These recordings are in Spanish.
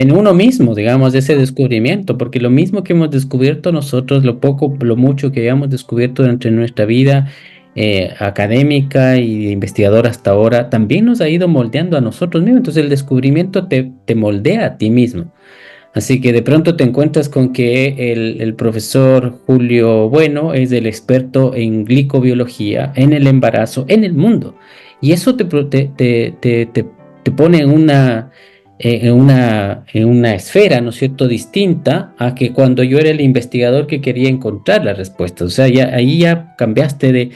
en uno mismo, digamos, de ese descubrimiento, porque lo mismo que hemos descubierto nosotros, lo poco, lo mucho que hayamos descubierto durante nuestra vida académica y de investigador hasta ahora, también nos ha ido moldeando a nosotros mismos. Entonces el descubrimiento te moldea a ti mismo. Así que de pronto te encuentras con que el profesor Julio Bueno es el experto en glicobiología, en el embarazo, en el mundo. Y eso te pone en una esfera, ¿no es cierto?, distinta a que cuando yo era el investigador que quería encontrar la respuesta. O sea, ahí ya cambiaste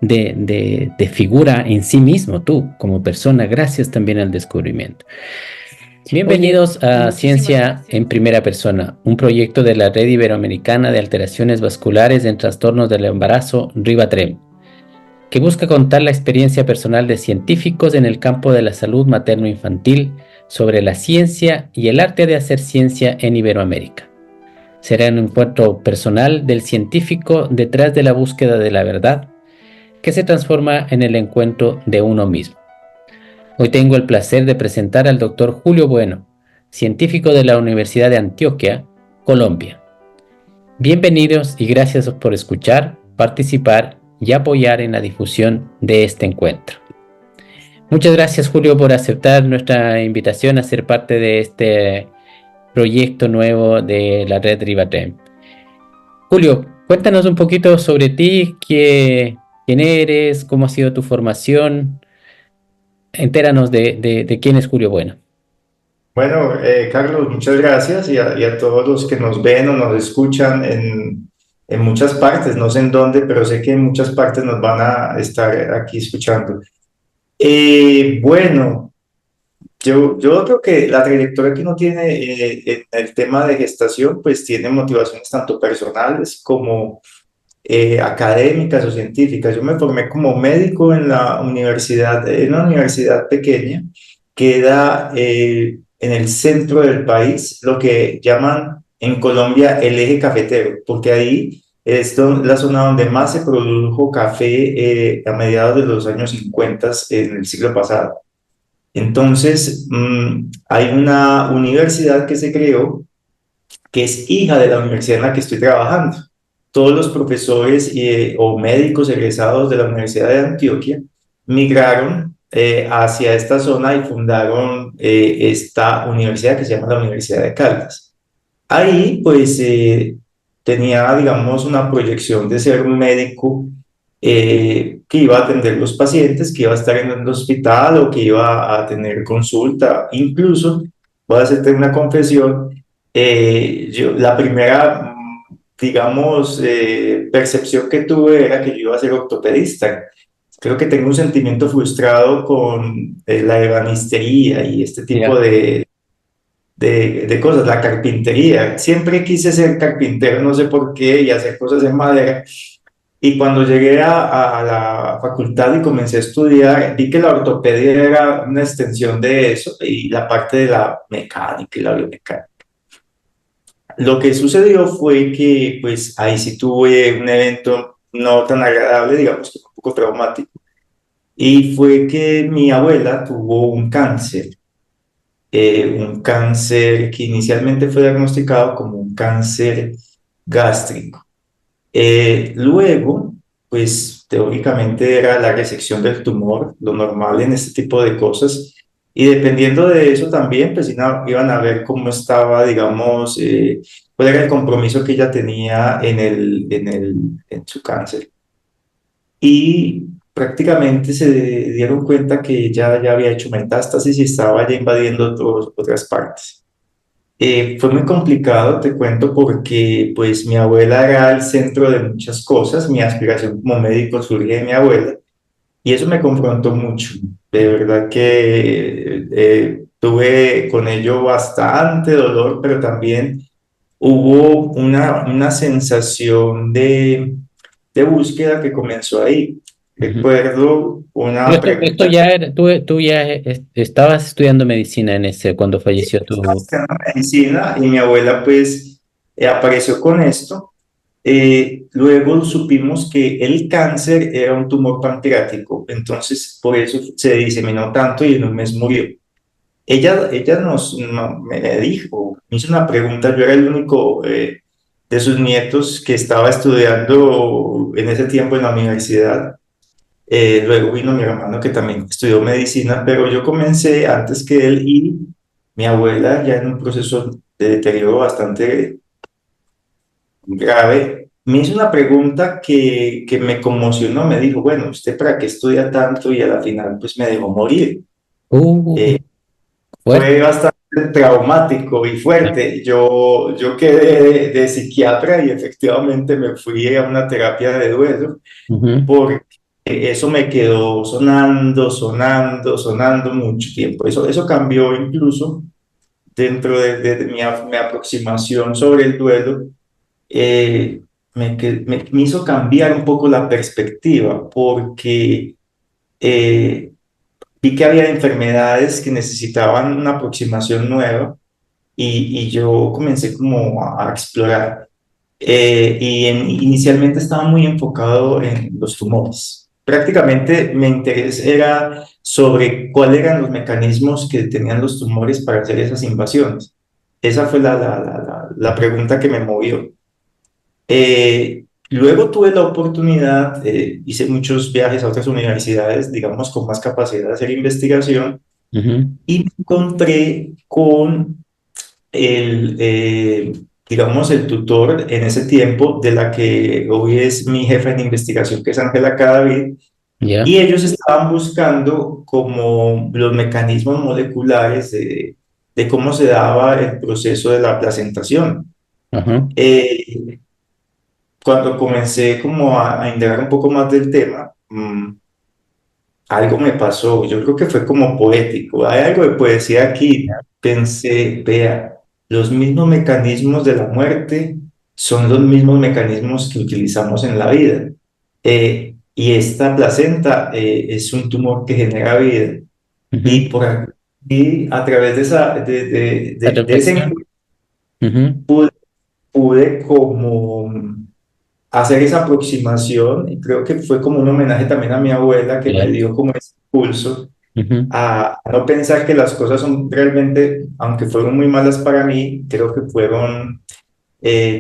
de figura en sí mismo, tú, como persona, gracias también al descubrimiento. Oye, Bienvenidos a muchísimas Ciencia gracias. en Primera Persona, un proyecto de la Red Iberoamericana de Alteraciones Vasculares en Trastornos del Embarazo, RIVATREM, que busca contar la experiencia personal de científicos en el campo de la salud materno-infantil sobre la ciencia y el arte de hacer ciencia en Iberoamérica. Será un encuentro personal del científico detrás de la búsqueda de la verdad, que se transforma en el encuentro de uno mismo. Hoy tengo el placer de presentar al doctor Julio Bueno, científico de la Universidad de Antioquia, Colombia. Bienvenidos y gracias por escuchar, participar y apoyar en la difusión de este encuentro. Muchas gracias, Julio, por aceptar nuestra invitación a ser parte de este proyecto nuevo de la red Rivatrem. Julio, cuéntanos un poquito sobre ti, quién eres, cómo ha sido tu formación. Entéranos de quién es Julio Bueno. Bueno, Carlos, muchas gracias y a todos los que nos ven o nos escuchan en muchas partes, no sé en dónde, pero sé que en muchas partes nos van a estar aquí escuchando. Bueno, yo creo que la trayectoria que uno tiene en el tema de gestación, pues tiene motivaciones tanto personales como académicas o científicas. Yo me formé como médico en una universidad pequeña que queda en el centro del país, lo que llaman en Colombia el eje cafetero, porque ahí es la zona donde más se produjo café a mediados de los años 50 en el siglo pasado. Entonces, hay una universidad que se creó que es hija de la universidad en la que estoy trabajando. Todos los profesores o médicos egresados de la Universidad de Antioquia migraron hacia esta zona y fundaron esta universidad que se llama la Universidad de Caldas. Ahí, pues, tenía, digamos, una proyección de ser un médico que iba a atender los pacientes, que iba a estar en el hospital o que iba a tener consulta. Incluso, voy a hacerte una confesión, la primera, digamos, percepción que tuve era que yo iba a ser ortopedista. Creo que tengo un sentimiento frustrado con la ebanistería y este tipo Ya. de cosas, la carpintería. Siempre quise ser carpintero, no sé por qué, y hacer cosas en madera. Y cuando llegué a la facultad y comencé a estudiar, vi que la ortopedia era una extensión de eso y la parte de la mecánica y la biomecánica. Lo que sucedió fue que, pues, ahí sí tuve un evento no tan agradable, digamos que un poco traumático, y fue que mi abuela tuvo un cáncer que inicialmente fue diagnosticado como un cáncer gástrico. Luego, pues teóricamente era la resección del tumor, lo normal en este tipo de cosas, y dependiendo de eso también, pues iban a ver cómo estaba, digamos, cuál era el compromiso que ella tenía en su cáncer. Y prácticamente se dieron cuenta que ella ya había hecho metástasis y estaba ya invadiendo otras partes. Fue muy complicado, te cuento, porque pues mi abuela era el centro de muchas cosas, mi aspiración como médico surge de mi abuela y eso me confrontó mucho. De verdad que tuve con ello bastante dolor, pero también hubo una sensación de búsqueda que comenzó ahí. Ujú. Recuerdo Pero una esto pregunta. ya era, tú ya estabas estudiando medicina en ese, cuando falleció Estaba tu... estudiando medicina y mi abuela pues apareció con esto. Luego supimos que el cáncer era un tumor pancreático, entonces por eso se diseminó tanto y en un mes murió. ella me dijo, me hizo una pregunta, yo era el único de sus nietos que estaba estudiando en ese tiempo en la universidad. Luego vino mi hermano que también estudió medicina, pero yo comencé antes que él y mi abuela ya en un proceso de deterioro bastante grave. Me hizo una pregunta que me conmocionó, me dijo, bueno, ¿usted para qué estudia tanto? Y a la final pues me dejó morir. Uh, fuerte. Fue bastante traumático y fuerte. Yo quedé de psiquiatra y efectivamente me fui a una terapia de duelo Ujú. porque eso me quedó sonando, sonando, sonando mucho tiempo. Eso cambió incluso dentro de mi aproximación sobre el duelo. Me hizo cambiar un poco la perspectiva porque eh, vi que había enfermedades que necesitaban una aproximación nueva y yo comencé como a explorar. Inicialmente estaba muy enfocado en los tumores. Prácticamente mi interés era sobre cuáles eran los mecanismos que tenían los tumores para hacer esas invasiones. Esa fue la pregunta que me movió. Luego tuve la oportunidad, hice muchos viajes a otras universidades, digamos, con más capacidad de hacer investigación, Ujú. y me encontré con digamos, el tutor en ese tiempo de la que hoy es mi jefa en investigación, que es Ángela Cadavid, Ya. y ellos estaban buscando como los mecanismos moleculares de cómo se daba el proceso de la placentación. Ajá. Eh, Cuando comencé como a indagar un poco más del tema, algo me pasó, yo creo que fue como poético, hay algo de poesía aquí, pensé, vea, los mismos mecanismos de la muerte son los mismos mecanismos que utilizamos en la vida. Y esta placenta es un tumor que genera vida. Ujú. Y por aquí, a través de, esa, La de ese reflexión. encuentro, Ujú. pude como hacer esa aproximación, y creo que fue como un homenaje también a mi abuela que me Claro. dio como ese impulso Ujú. a no pensar que las cosas son realmente, aunque fueron muy malas para mí, creo que fueron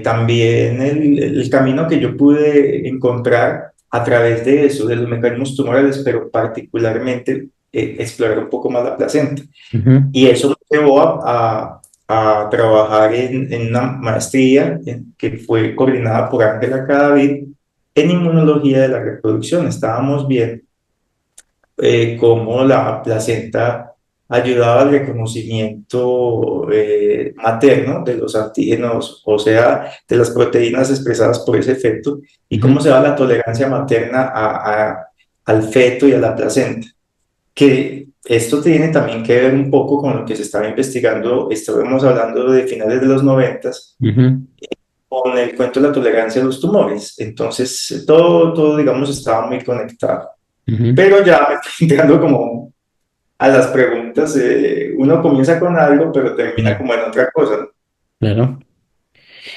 también el camino que yo pude encontrar a través de eso, de los mecanismos tumorales, pero particularmente explorar un poco más la placenta. Ujú. Y eso me llevó a trabajar en una maestría que fue coordinada por Ángela Cadavid en inmunología de la reproducción. Estábamos viendo cómo la placenta ayudaba al reconocimiento materno de los antígenos, o sea, de las proteínas expresadas por ese feto, y Ujú. cómo se da la tolerancia materna al feto y a la placenta. Que esto tiene también que ver un poco con lo que se estaba investigando, estábamos hablando de finales de los noventas, Ujú. con el cuento de la tolerancia a los tumores. Entonces, todo, digamos, estaba muy conectado. Ujú. Pero ya me estoy entrando como a las preguntas, uno comienza con algo, pero termina Claro. como en otra cosa, ¿no? Claro.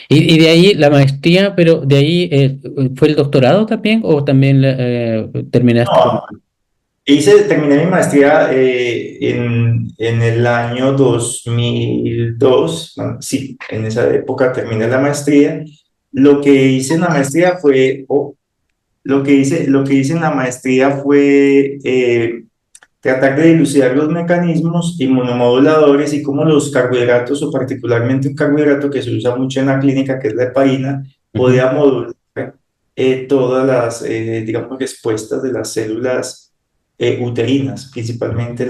Y de ahí la maestría, pero de ahí ¿fue el doctorado también o también terminaste con... No, terminé mi maestría en el año 2002, bueno, sí, en esa época terminé la maestría. Lo que hice en la maestría fue, lo que hice en la maestría fue tratar de dilucidar los mecanismos inmunomoduladores y cómo los carbohidratos, o particularmente un carbohidrato que se usa mucho en la clínica, que es la heparina, Ujú. podía modular todas las, digamos, respuestas de las células uterinas, principalmente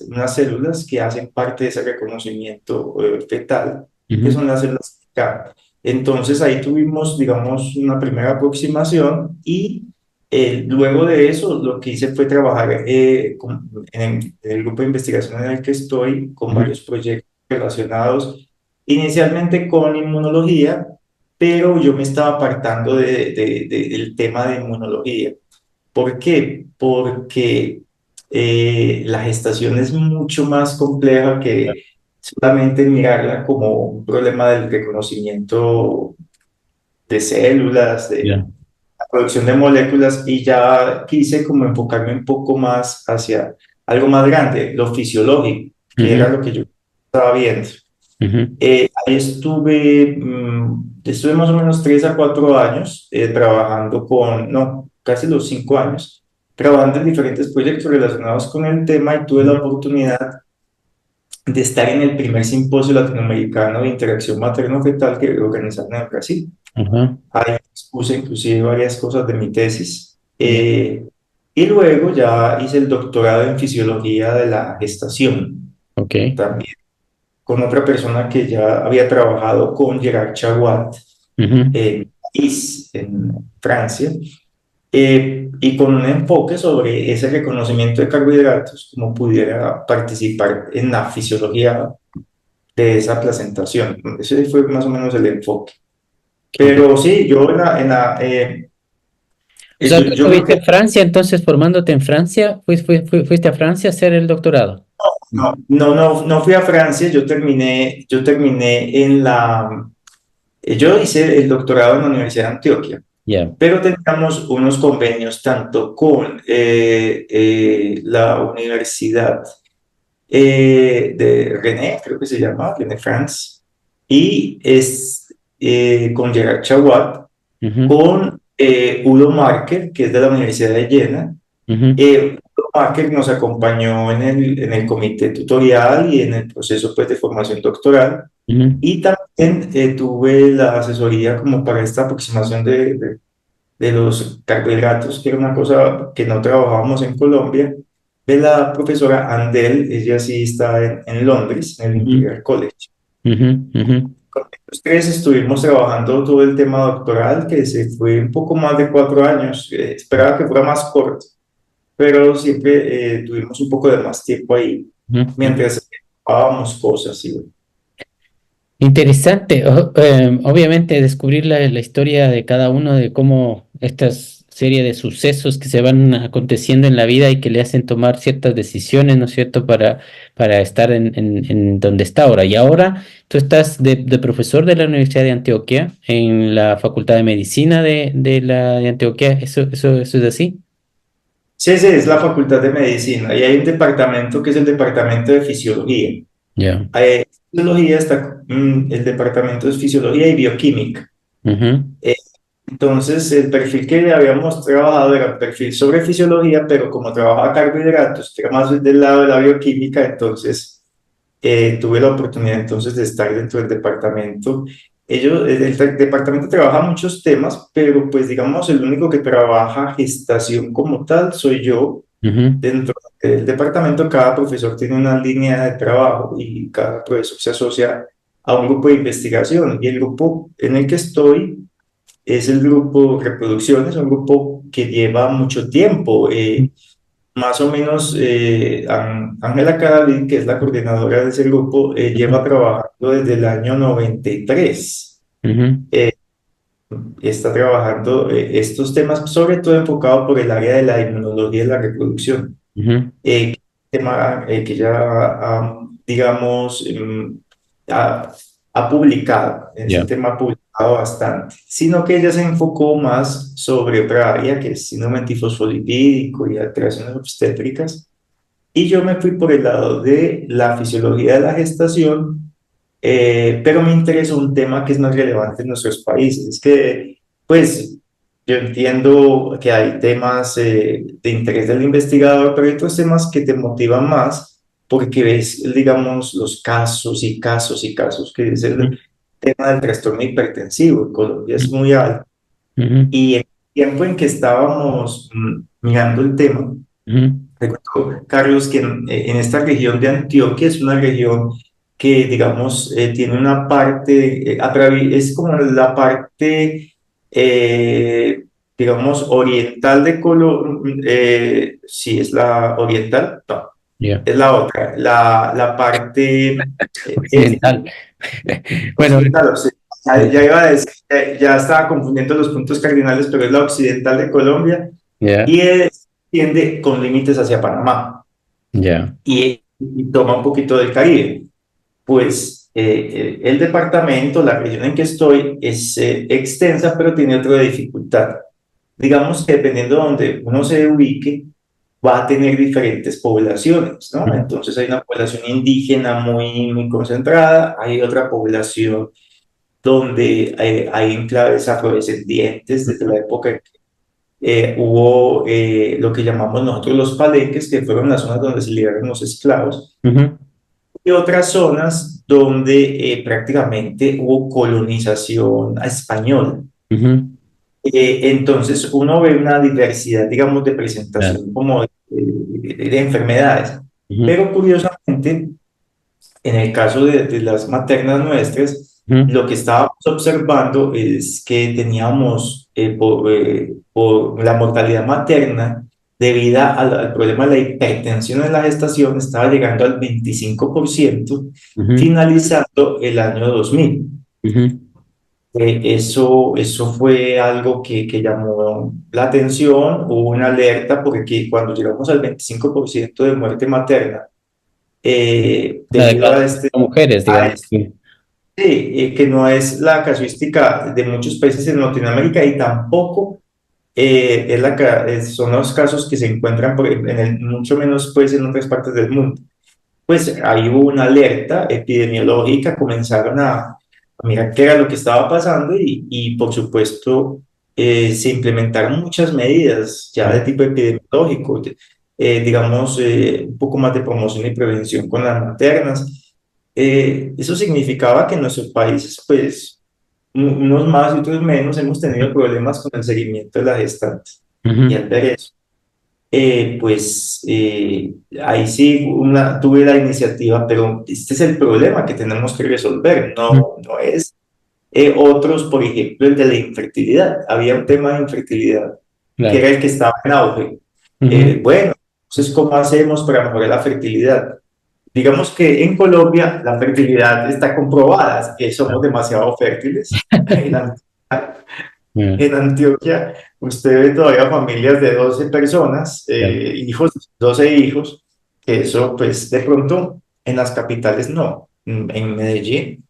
unas células que hacen parte de ese reconocimiento fetal, que Ujú. son las células K. Entonces ahí tuvimos, digamos, una primera aproximación y luego de eso, lo que hice fue trabajar en el grupo de investigación en el que estoy, con Ujú. varios proyectos relacionados inicialmente con inmunología, pero yo me estaba apartando del tema de inmunología. ¿Por qué? Porque la gestación es mucho más compleja que solamente mirarla como un problema del reconocimiento de células, de Ya. la producción de moléculas, y ya quise como enfocarme un poco más hacia algo más grande, lo fisiológico. que era lo que yo estaba viendo. ujú, Ahí estuve más o menos 3 a 4 años trabajando no, casi los 5 años, trabajando en diferentes proyectos relacionados con el tema y tuve la ujú, oportunidad de estar en el primer simposio latinoamericano de interacción materno-fetal que organizaron en Brasil. ajá, Ahí expuse inclusive varias cosas de mi tesis. ya, Y luego ya hice el doctorado en fisiología de la gestación, ok, también con otra persona que ya había trabajado con Gerard Chawat ujú, en París, en Francia, y con un enfoque sobre ese reconocimiento de carbohidratos, como pudiera participar en la fisiología de esa placentación. Ese fue más o menos el enfoque. ok. Pero sí, yo O sea, tú yo creo estuviste que en Francia, entonces formándote en Francia, fuiste a Francia a hacer el doctorado. no fui a Francia, yo terminé yo hice el doctorado en la Universidad de Antioquia, Ya, pero teníamos unos convenios tanto con la Universidad de René, creo que se llama, René France, y con Gerard Chawat, ujú, con Udo Marker, que es de la Universidad de Jena. ujú, Udo Marker nos acompañó en el comité tutorial y en el proceso pues, de formación doctoral. ujú, Y también tuve la asesoría como para esta aproximación de los carbohidratos, que era una cosa que no trabajábamos en Colombia, de la profesora Andel. Ella sí está en Londres, en el ujú, Imperial College. ujú, ujú. Con los tres estuvimos trabajando todo el tema doctoral, que se fue un poco más de 4 años. Esperaba que fuera más corto, pero siempre tuvimos un poco de más tiempo ahí, Ujú, ujú. mientras trabajamos cosas. Y bueno. Interesante, obviamente descubrir la historia de cada uno, de cómo estas serie de sucesos que se van aconteciendo en la vida y que le hacen tomar ciertas decisiones, ¿no es cierto?, para estar en donde está ahora. Y ahora tú estás de profesor de la Universidad de Antioquia, en la Facultad de Medicina de Antioquia, ¿eso es así? Sí, sí, es la Facultad de Medicina y hay un departamento que es el Departamento de Fisiología. Ya. Fisiología está, el departamento es Fisiología y Bioquímica. Ujú, Eh, entonces, el perfil que habíamos trabajado era un perfil sobre fisiología, pero como trabajaba carbohidratos, que era más del lado de la bioquímica, entonces tuve la oportunidad entonces de estar dentro del departamento. El departamento trabaja muchos temas, pero pues digamos el único que trabaja gestación como tal soy yo. ujú, Dentro del departamento, cada profesor tiene una línea de trabajo y cada profesor se asocia a un grupo de investigación. Y el grupo en el que estoy es el grupo Reproducción, es un grupo que lleva mucho tiempo. Más o menos, Ángela Cadavid, que es la coordinadora de ese grupo, ujú, lleva trabajando desde el año 93. ujú, Eh, Está trabajando estos temas, sobre todo enfocado por el área de la inmunología y la reproducción, ujú, tema que ya, digamos, ha publicado, ese ya. tema ha publicado bastante, sino que ella se enfocó más sobre otra área que es síndrome antifosfolipídico y alteraciones obstétricas, y yo me fui por el lado de la fisiología de la gestación, pero me interesó un tema que es más relevante en nuestros países. Es que, pues, yo entiendo que hay temas de interés del investigador, pero hay otros temas que te motivan más porque ves, digamos, los casos y casos y casos, que es Ujú, el tema del trastorno hipertensivo. En Colombia es muy alto. ujú, Y en el tiempo en que estábamos mirando el tema, ujú, recuerdo, Carlos, que en esta región de Antioquia es una región que, digamos, tiene una parte, es como la parte, eh, digamos, oriental de Colombia. Sí, es la oriental, no, ya. es la otra, la parte Occidental. Bueno, occidental, o sea, ya ya, iba a decir, ya estaba confundiendo los puntos cardinales, pero es la occidental de Colombia ya, y tiende con límites hacia Panamá ya. y toma un poquito del Caribe. Pues el departamento, la región en que estoy, es extensa, pero tiene otra dificultad. Digamos que dependiendo de donde uno se ubique, va a tener diferentes poblaciones, ¿no? ujú, Entonces hay una población indígena muy concentrada, hay otra población donde hay enclaves afrodescendientes desde la época en que hubo lo que llamamos nosotros los palenques, que fueron las zonas donde se liberaron los esclavos, ujú, y otras zonas donde prácticamente hubo colonización española. ujú, Entonces uno ve una diversidad, digamos, de claro, presentación como de enfermedades, ujú, pero curiosamente, en el caso de las maternas nuestras, ujú, lo que estábamos observando es que teníamos por la mortalidad materna, debido al problema de la hipertensión en la gestación, estaba llegando al 25%, ujú, finalizando el año 2000. ujú, Eso fue algo que llamó la atención, hubo una alerta porque cuando llegamos al 25% de muerte materna, la de debido a mujeres, a digamos. este Sí. que no es la casuística de muchos países en Latinoamérica y tampoco son los casos que se encuentran mucho menos pues en otras partes del mundo. Pues ahí hubo una alerta epidemiológica, comenzaron a mirar qué era lo que estaba pasando y por supuesto se implementaron muchas medidas ya de tipo epidemiológico, digamos un poco más de promoción y prevención con las maternas. Eso significaba que en nuestros países, pues, unos más y otros menos, hemos tenido problemas con el seguimiento de las gestantes. Y Ujú, al ver eso, ahí sí tuve la iniciativa, pero este es el problema que tenemos que resolver, ujú, no es otros, por ejemplo, el de la infertilidad. Había un tema de infertilidad que claro. era el que estaba en auge. Ujú, Bueno, entonces, ¿cómo hacemos para mejorar la fertilidad? Digamos que en Colombia la fertilidad está comprobada, que somos demasiado fértiles. ujú, En Antioquia, usted ve todavía familias de 12 personas, claro, hijos, 12 hijos, que eso pues de pronto en las capitales no. En Medellín,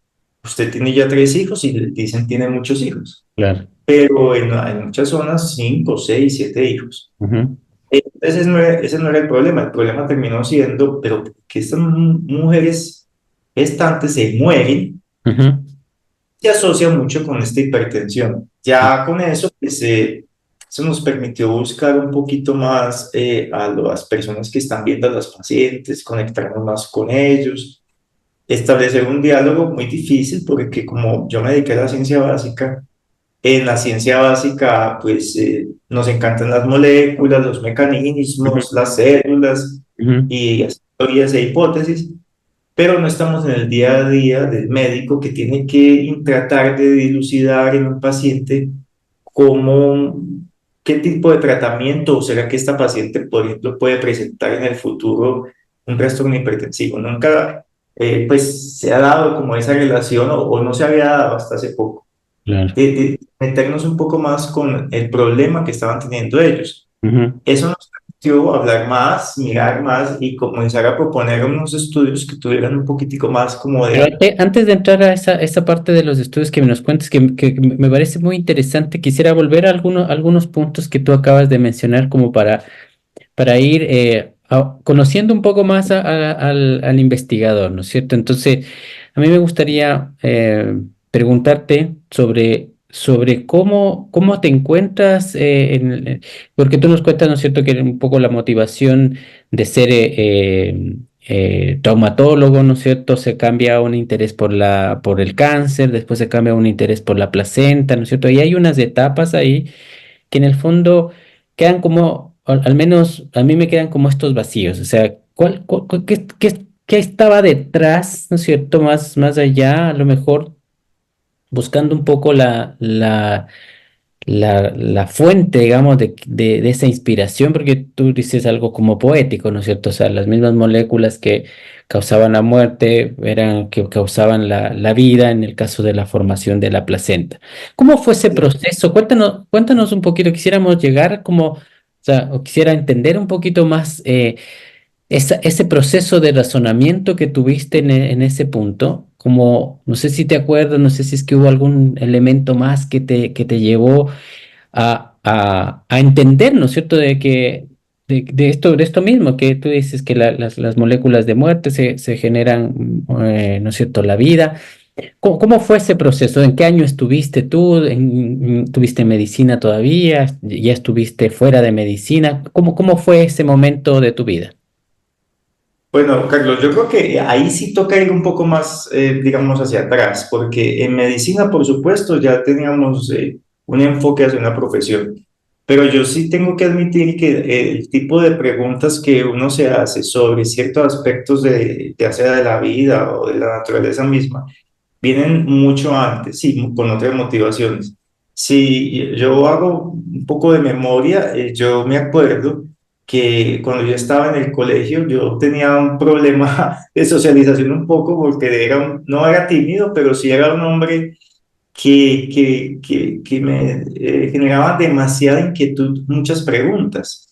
usted tiene ya 3 hijos y le dicen tiene muchos hijos, claro. pero en muchas zonas 5, 6, 7 hijos. Ujú, Entonces ese no era el problema terminó siendo, pero que estas mujeres gestantes se mueren, ujú, se asocia mucho con esta hipertensión. Ya con eso, pues, eso nos permitió buscar un poquito más a las personas que están viendo a los pacientes, conectarnos más con ellos, establecer un diálogo muy difícil porque como yo me dediqué a la ciencia básica, en la ciencia básica, pues nos encantan las moléculas, los ujú, mecanismos, las células ujú, y las teorías e hipótesis, pero no estamos en el día a día del médico que tiene que tratar de dilucidar en un paciente cómo, qué tipo de tratamiento o será que esta paciente, por ejemplo, puede presentar en el futuro un trastorno hipertensivo. Nunca, pues, se ha dado como esa relación o no se había dado hasta hace poco. claro. De meternos un poco más con el problema que estaban teniendo ellos. Ujú. Eso nos permitió hablar más, mirar más y comenzar a proponer unos estudios que tuvieran un poquitico más como Pero de... antes de entrar a esa parte de los estudios que me nos cuentes, que me parece muy interesante, quisiera volver a algunos puntos que tú acabas de mencionar como para ir conociendo un poco más al investigador, ¿no es cierto? Entonces, a mí me gustaría preguntarte sobre cómo te encuentras, porque tú nos cuentas, ¿no es cierto?, que un poco la motivación de ser traumatólogo, ¿no es cierto?, se cambia a un interés por el cáncer, después se cambia a un interés por la placenta, ¿no es cierto? Y hay unas etapas ahí que en el fondo quedan como, al menos a mí me quedan como estos vacíos, o sea, ¿qué estaba detrás, ¿no es cierto? Más allá, a lo mejor buscando un poco la fuente, digamos, de esa inspiración, porque tú dices algo como poético, ¿no es cierto? O sea, las mismas moléculas que causaban la muerte eran que causaban la vida en el caso de la formación de la placenta. ¿Cómo fue ese proceso? Cuéntanos un poquito, quisiéramos llegar como, o sea, o quisiera entender un poquito más ese proceso de razonamiento que tuviste en ese punto, como no sé si te acuerdas, no sé si es que hubo algún elemento más que te llevó a entender, ¿no es cierto?, de que de esto mismo, que tú dices que las moléculas de muerte se generan, ¿no es cierto?, la vida. ¿Cómo fue ese proceso? ¿En qué año estuviste tú? ¿Tuviste medicina todavía? ¿Ya estuviste fuera de medicina? ¿Cómo fue ese momento de tu vida? Bueno, Carlos, yo creo que ahí sí toca ir un poco más, digamos, hacia atrás, porque en medicina, por supuesto, ya teníamos un enfoque hacia una profesión, pero yo sí tengo que admitir que el tipo de preguntas que uno se hace sobre ciertos aspectos de, ya sea de la vida o de la naturaleza misma, vienen mucho antes, sí, con otras motivaciones. Si yo hago un poco de memoria, yo me acuerdo que cuando yo estaba en el colegio, yo tenía un problema de socialización un poco porque no era tímido, pero sí era un hombre que me generaba demasiada inquietud, muchas preguntas.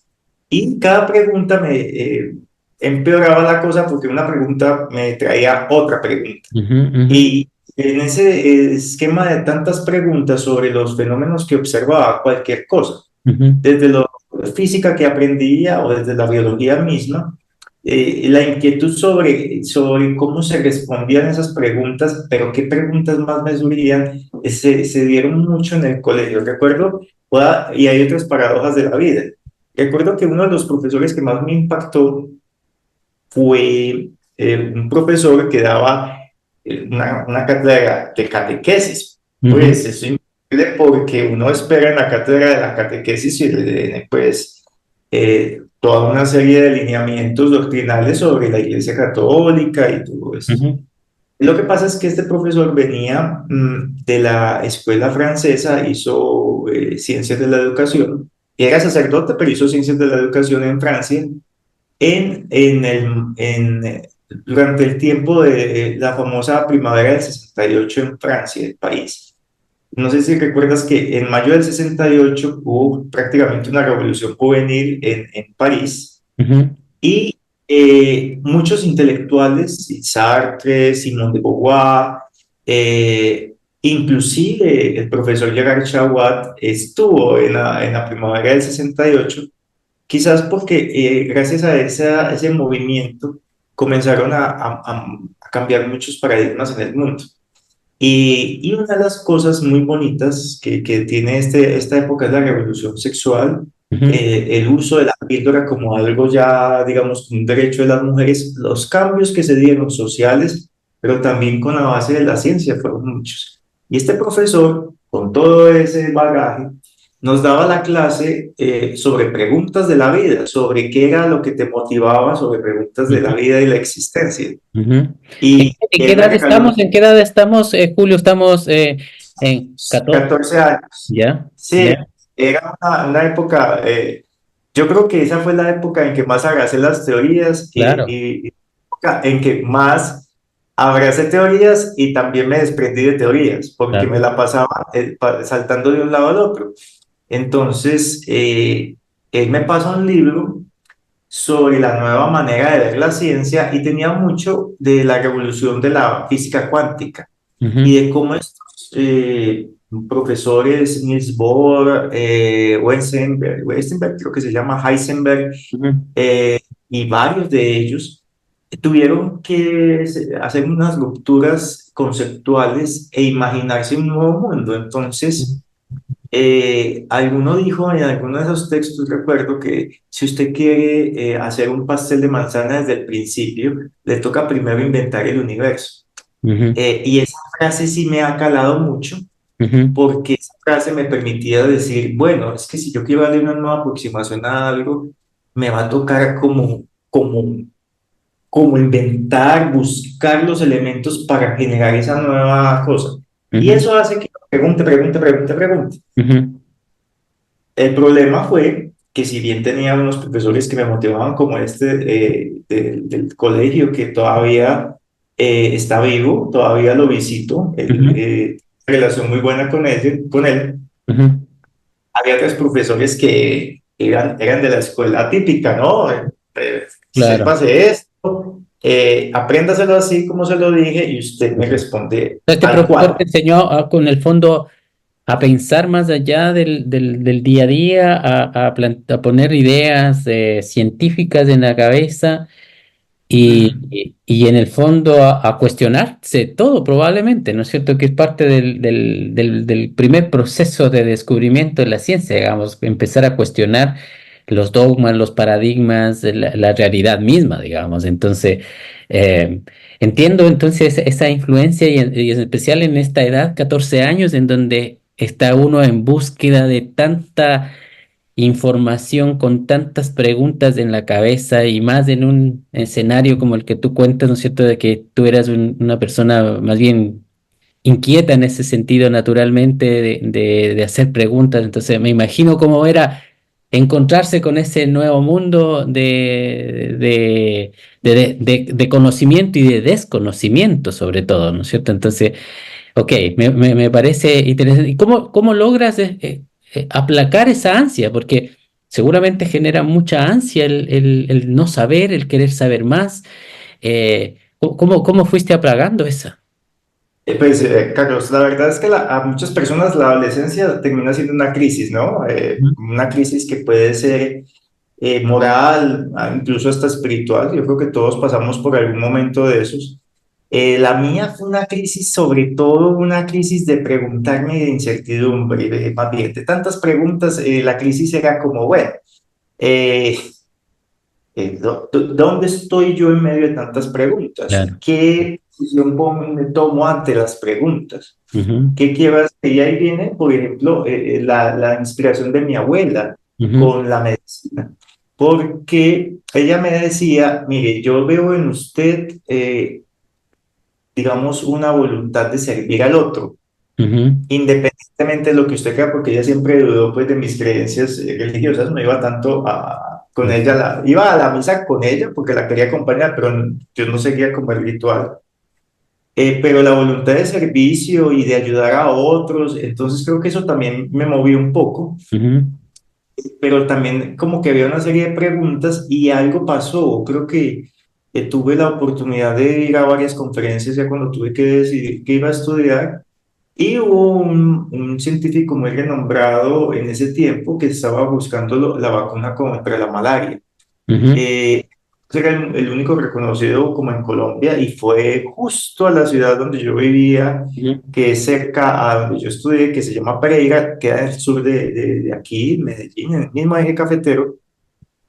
Y cada pregunta me empeoraba la cosa porque una pregunta me traía otra pregunta. Ujú, ujú, Y en ese esquema de tantas preguntas sobre los fenómenos que observaba, cualquier cosa, ujú, desde la física que aprendía o desde la biología misma, la inquietud sobre cómo se respondían esas preguntas, pero qué preguntas más me surgían, se dieron mucho en el colegio. Recuerdo, y hay otras paradojas de la vida. Recuerdo que uno de los profesores que más me impactó fue un profesor que daba una cátedra de catequesis. ujú, Pues eso es increíble porque uno espera en la cátedra de la catequesis y pues toda una serie de lineamientos doctrinales sobre la Iglesia Católica y todo esto. ujú, Lo que pasa es que este profesor venía de la escuela francesa, hizo ciencias de la educación, y era sacerdote, pero hizo ciencias de la educación en Francia durante el tiempo de la famosa primavera del 68 en Francia, el país. No sé si recuerdas que en mayo del 68 hubo prácticamente una revolución juvenil en París ujú, y muchos intelectuales, Sartre, Simone de Beauvoir, inclusive el profesor Gerard Chawat estuvo en la primavera del 68. Quizás porque gracias a ese movimiento comenzaron a cambiar muchos paradigmas en el mundo. Y una de las cosas muy bonitas que tiene esta época es la revolución sexual, ujú, el uso de la píldora como algo ya, digamos, un derecho de las mujeres, los cambios que se dieron sociales, pero también con la base de la ciencia fueron muchos. Y este profesor, con todo ese bagaje, nos daba la clase sobre preguntas de la vida, sobre qué era lo que te motivaba, sobre preguntas de la ujú, vida y la existencia. ujú. Y ¿En qué él me edad estamos? regaló ¿En qué edad estamos, Julio? Estamos en 14. 14 años. ¿Ya? Sí, ¿Ya? era una época, yo creo que esa fue la época en que más abracé las teorías Claro, y época en que más abracé teorías y también me desprendí de teorías, porque claro. me la pasaba saltando de un lado al otro. Entonces, él me pasó un libro sobre la nueva manera de ver la ciencia y tenía mucho de la revolución de la física cuántica y Ujú, de cómo estos profesores, Niels Bohr, Weisenberg, creo que se llama Heisenberg, ujú, eh, y varios de ellos tuvieron que hacer unas rupturas conceptuales e imaginarse un nuevo mundo. ujú, Entonces, alguno dijo en alguno de esos textos, recuerdo que si usted quiere hacer un pastel de manzana desde el principio, le toca primero inventar el universo. ujú, Y esa frase sí me ha calado mucho ujú, porque esa frase me permitía decir, bueno, es que si yo quiero darle una nueva aproximación a algo, me va a tocar como inventar, buscar los elementos para generar esa nueva cosa. Y ujú, eso hace que pregunte, pregunte, pregunte, pregunte. ujú, El problema fue que si bien tenía unos profesores que me motivaban como del colegio que todavía está vivo, todavía lo visito, ujú, relación muy buena con él, ujú, había otros profesores que eran de la escuela típica, ¿no? claro. Sépase esto, apréndaselo así como se lo dije y usted me responde Este tal profesor te cual. enseñó con el fondo. a pensar más allá del día a día, a poner ideas científicas en la cabeza Mm. y en el fondo a cuestionarse todo probablemente, ¿no es cierto? Que es parte del primer proceso de descubrimiento de la ciencia, digamos, empezar a cuestionar los dogmas, los paradigmas, la realidad misma, digamos. Entonces, eh, entiendo entonces esa influencia y en especial en esta edad, 14 años, en donde está uno en búsqueda de tanta información con tantas preguntas en la cabeza y más en un escenario como el que tú cuentas, ¿no es cierto?, de que tú eras una persona más bien inquieta en ese sentido naturalmente de hacer preguntas. Entonces me imagino cómo era encontrarse con ese nuevo mundo de conocimiento y de desconocimiento sobre todo, ¿no es cierto? Entonces, ok, me parece interesante. ¿Y cómo logras aplacar esa ansia? Porque seguramente genera mucha ansia el no saber, el querer saber más. ¿Cómo fuiste aplagando esa? Carlos, la verdad es que a muchas personas la adolescencia termina siendo una crisis, ¿no? Ujú. Una crisis que puede ser moral, incluso hasta espiritual. Yo creo que todos pasamos por algún momento de esos. La mía fue una crisis, sobre todo una crisis de preguntarme y de incertidumbre, más bien de tantas preguntas, la crisis era como, bueno, eh, ¿dónde estoy yo en medio de tantas preguntas? Claro. ¿Qué posición me tomo ante las preguntas? Ujú, ¿Qué quiero hacer? Y ahí viene, por ejemplo, la inspiración de mi abuela ujú, con la medicina, porque ella me decía, mire, yo veo en usted, digamos, una voluntad de servir al otro, ujú. independientemente de lo que usted crea, porque ella siempre dudó pues de mis creencias religiosas, no iba tanto con ella, iba a la misa con ella porque la quería acompañar, pero yo no seguía como el ritual. Pero la voluntad de servicio y de ayudar a otros, entonces creo que eso también me movió un poco, Ujú, pero también como que había una serie de preguntas y algo pasó. Creo que tuve la oportunidad de ir a varias conferencias ya cuando tuve que decidir qué iba a estudiar y hubo un científico muy renombrado en ese tiempo que estaba buscando la vacuna contra la malaria. ujú, Eh, Era el único reconocido como en Colombia y fue justo a la ciudad donde yo vivía, ujú, que es cerca a donde yo estudié, que se llama Pereira, queda en el sur de aquí, Medellín, en el mismo eje cafetero.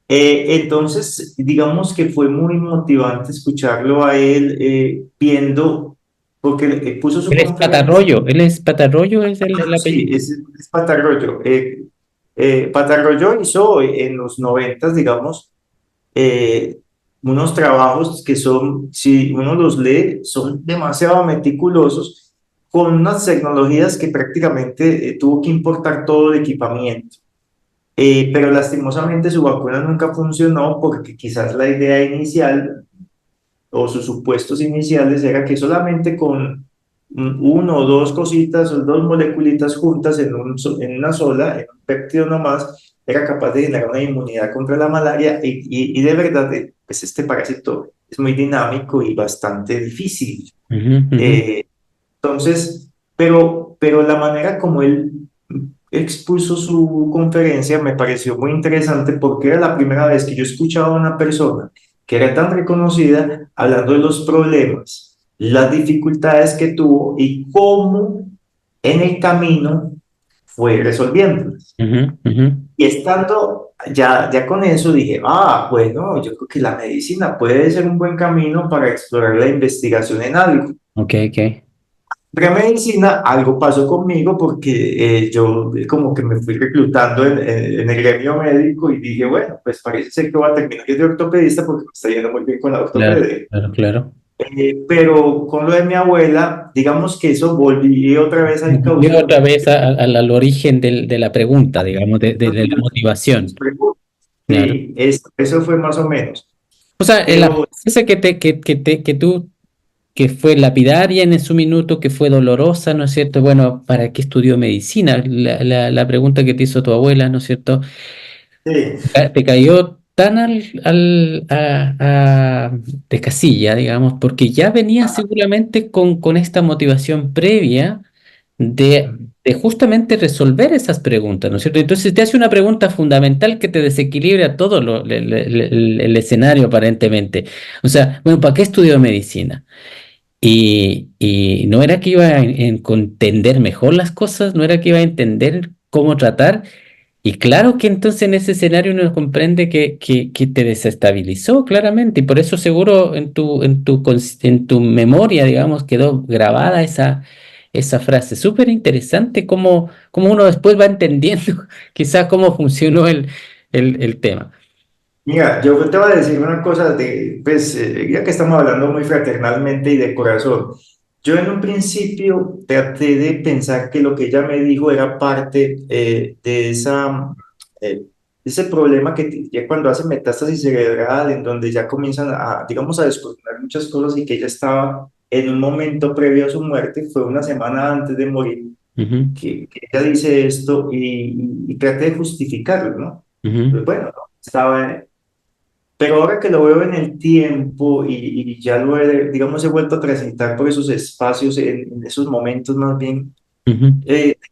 Entonces, digamos que fue muy motivante escucharlo a él viendo, porque puso su conferencia. Él es Patarroyo, es el Sí, apellido. es Patarroyo. Patarroyo hizo en los noventas, digamos, eh, unos trabajos que son, si uno los lee, son demasiado meticulosos, con unas tecnologías que prácticamente tuvo que importar todo el equipamiento. Pero lastimosamente su vacuna nunca funcionó porque quizás la idea inicial o sus supuestos iniciales era que solamente con uno o dos cositas o dos moleculitas juntas en una sola, en un péptido nomás, era capaz de generar una inmunidad contra la malaria y de verdad, pues este parásito es muy dinámico y bastante difícil. Ujú, ujú, Eh, entonces, pero la manera como él expuso su conferencia me pareció muy interesante porque era la primera vez que yo escuchaba a una persona que era tan reconocida hablando de los problemas, las dificultades que tuvo y cómo en el camino fue resolviéndolas. ujú, ujú. Y estando ya con eso dije, bueno, yo creo que la medicina puede ser un buen camino para explorar la investigación en algo. Ok, ok. Premedicina, algo pasó conmigo porque yo como que me fui reclutando en el gremio médico y dije, bueno, pues parece ser que voy a terminar de ortopedista porque me está yendo muy bien con la Claro, ortopedia. claro, claro. Pero con lo de mi abuela, digamos que eso volví otra vez al Volvió cauce otra donde vez al origen de la pregunta, digamos, de la las motivación. preguntas. Claro. Sí, eso fue más o menos. O sea, la Pero frase que tú, que fue lapidaria en su minuto, que fue dolorosa, ¿no es cierto? Bueno, ¿para qué estudió medicina? La pregunta que te hizo tu abuela, ¿no es cierto? sí, Te cayó tan de casilla, digamos, porque ya venía seguramente con esta motivación previa de, de justamente resolver esas preguntas, ¿no es cierto? Entonces te hace una pregunta fundamental que te desequilibra todo el escenario aparentemente. O sea, bueno, ¿para qué estudio medicina? Y no era que iba a entender mejor las cosas, no era que iba a entender cómo tratar. Y claro que entonces en ese escenario uno comprende que te desestabilizó claramente. Y por eso seguro en tu memoria, digamos, quedó grabada esa frase. Súper interesante cómo uno después va entendiendo quizás cómo funcionó el tema. Mira, yo te voy a decir una cosa pues, ya que estamos hablando muy fraternalmente y de corazón. Yo en un principio traté de pensar que lo que ella me dijo era parte de ese problema ya cuando hace metástasis cerebral, en donde ya comienzan digamos, a descubrir muchas cosas y que ella estaba en un momento previo a su muerte, fue una semana antes de morir, Ujú, que ella dice esto y traté de justificarlo, ¿no? ujú, Pues bueno, estaba pero ahora que lo veo en el tiempo y ya digamos, he vuelto a transitar por esos espacios, en esos momentos más bien, ujú,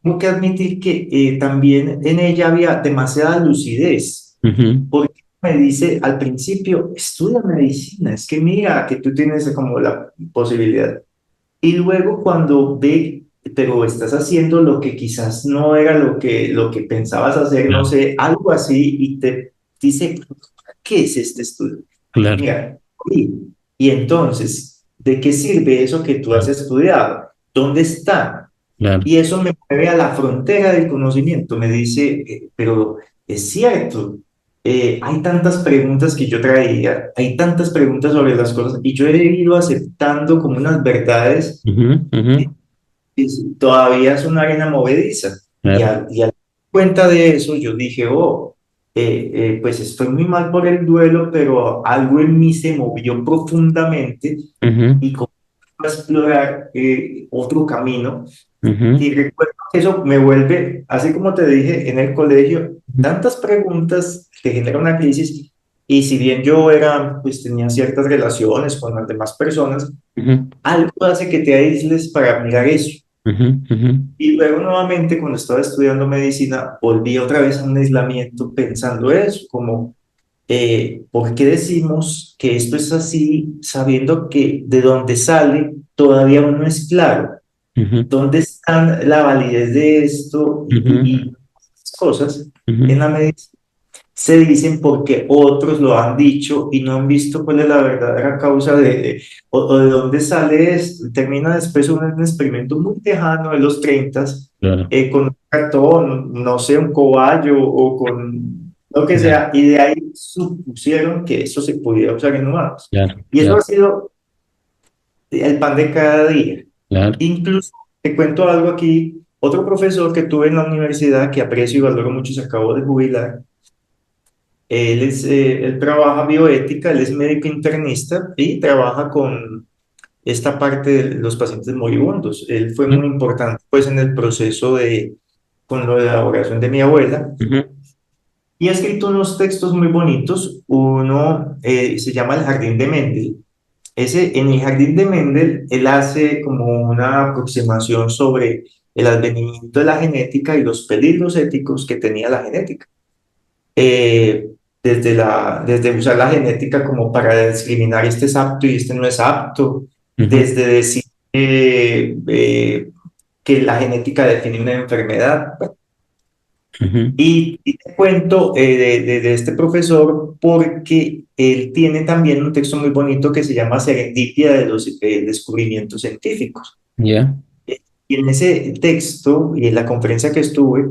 tengo que admitir que también en ella había demasiada lucidez, ujú, porque me dice al principio, estudia medicina, es que mira que tú tienes como la posibilidad. Y luego cuando ve, pero estás haciendo lo que quizás no era lo que pensabas hacer, no claro, sé, algo así, y te dice, ¿qué es este estudio? claro, Mira, y entonces, ¿de qué sirve eso que tú has claro, estudiado? ¿Dónde está? claro. Y eso me mueve a la frontera del conocimiento. Me dice, pero es cierto, hay tantas preguntas que yo traía, hay tantas preguntas sobre las cosas, y yo he ido aceptando como unas verdades Ujú, ujú, y todavía es una arena movediza. claro. Y al cuenta de eso, yo dije, oh, pues estoy muy mal por el duelo, pero algo en mí se movió profundamente Ujú, y comencé a explorar otro camino. ujú, Y recuerdo que eso me vuelve, así como te dije en el colegio, tantas preguntas que genera una crisis. Y si bien yo pues tenía ciertas relaciones con las demás personas, ujú, algo hace que te aísles para mirar eso. ujú, ujú, Y luego nuevamente cuando estaba estudiando medicina, volví otra vez a un aislamiento pensando eso, como, ¿por qué decimos que esto es así sabiendo que de dónde sale todavía no es claro? ujú, ¿Dónde está la validez de esto ujú, y cosas en ujú, la medicina? Se dicen porque otros lo han dicho y no han visto cuál es la verdadera causa o de dónde sale esto. Termina después un experimento muy lejano de los 30 claro, con un ratón, no sé, un cobayo o con lo que claro, sea, y de ahí supusieron que eso se pudiera usar en humanos. claro, Y eso ha claro, sido el pan de cada día. claro. Incluso te cuento algo aquí, otro profesor que tuve en la universidad que aprecio y valoro mucho, se acabó de jubilar. Él trabaja bioética, él es médico internista y trabaja con esta parte de los pacientes moribundos. Él fue muy Ujú, importante pues en el proceso con la elaboración de mi abuela ujú, y ha escrito unos textos muy bonitos. Uno se llama El Jardín de Mendel. En el Jardín de Mendel, él hace como una aproximación sobre el advenimiento de la genética y los peligros éticos que tenía la genética. eh, desde usar la genética como para discriminar este es apto y este no es apto, ujú, desde decir que la genética define una enfermedad. ujú. Y te cuento de este profesor porque él tiene también un texto muy bonito que se llama Serendipia de los descubrimientos científicos. Ya. Y en ese texto y en la conferencia que estuve,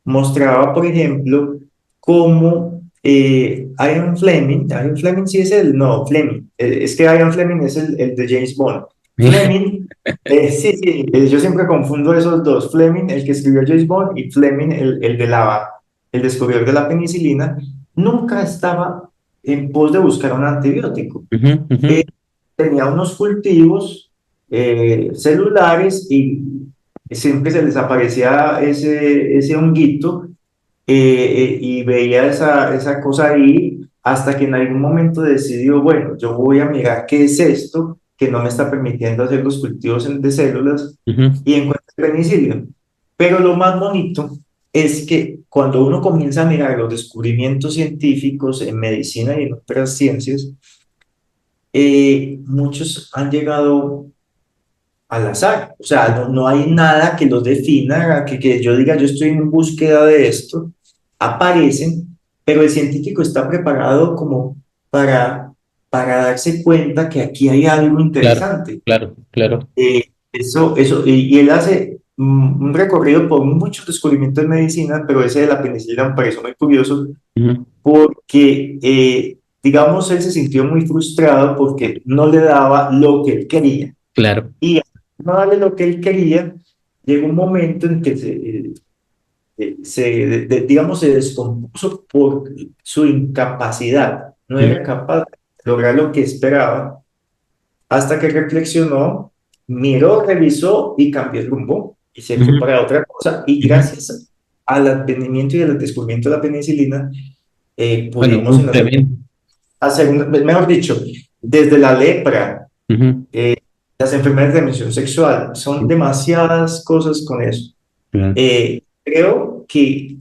mostraba, por ejemplo, cómo Ian Fleming sí es no, Fleming, es que Ian Fleming es el de James Bond. Fleming, sí, sí, yo siempre confundo esos dos, Fleming, el que escribió James Bond, y Fleming, el descubridor de la penicilina, nunca estaba en pos de buscar un antibiótico. Ujú, ujú, Tenía unos cultivos celulares y siempre se les aparecía ese honguito, y veía esa cosa ahí hasta que en algún momento decidió, bueno, yo voy a mirar qué es esto que no me está permitiendo hacer los cultivos de células ujú, y encuentro el penicilio. Pero lo más bonito es que cuando uno comienza a mirar los descubrimientos científicos en medicina y en otras ciencias, muchos han llegado al azar. O sea, no hay nada que los defina, que yo diga, yo estoy en búsqueda de esto. Aparecen, pero el científico está preparado como para, para darse cuenta que aquí hay algo claro, interesante. claro, claro. Y él hace un recorrido por muchos descubrimientos en medicina, pero ese de la penicilina me pareció muy curioso Ujú, porque, digamos, él se sintió muy frustrado porque no le daba lo que él quería. claro. Y al no darle lo que él quería, llegó un momento en que digamos, se descompuso por su incapacidad. No Ujú, era capaz de lograr lo que esperaba hasta que reflexionó, miró, revisó y cambió el rumbo y se fue ujú, para otra cosa. Y ujú. gracias al advenimiento y al descubrimiento de la penicilina, Bueno, pudimos un en tremendo. mejor dicho, desde la lepra, Ujú, eh, las enfermedades de transmisión sexual, son demasiadas cosas con eso. claro, Creo que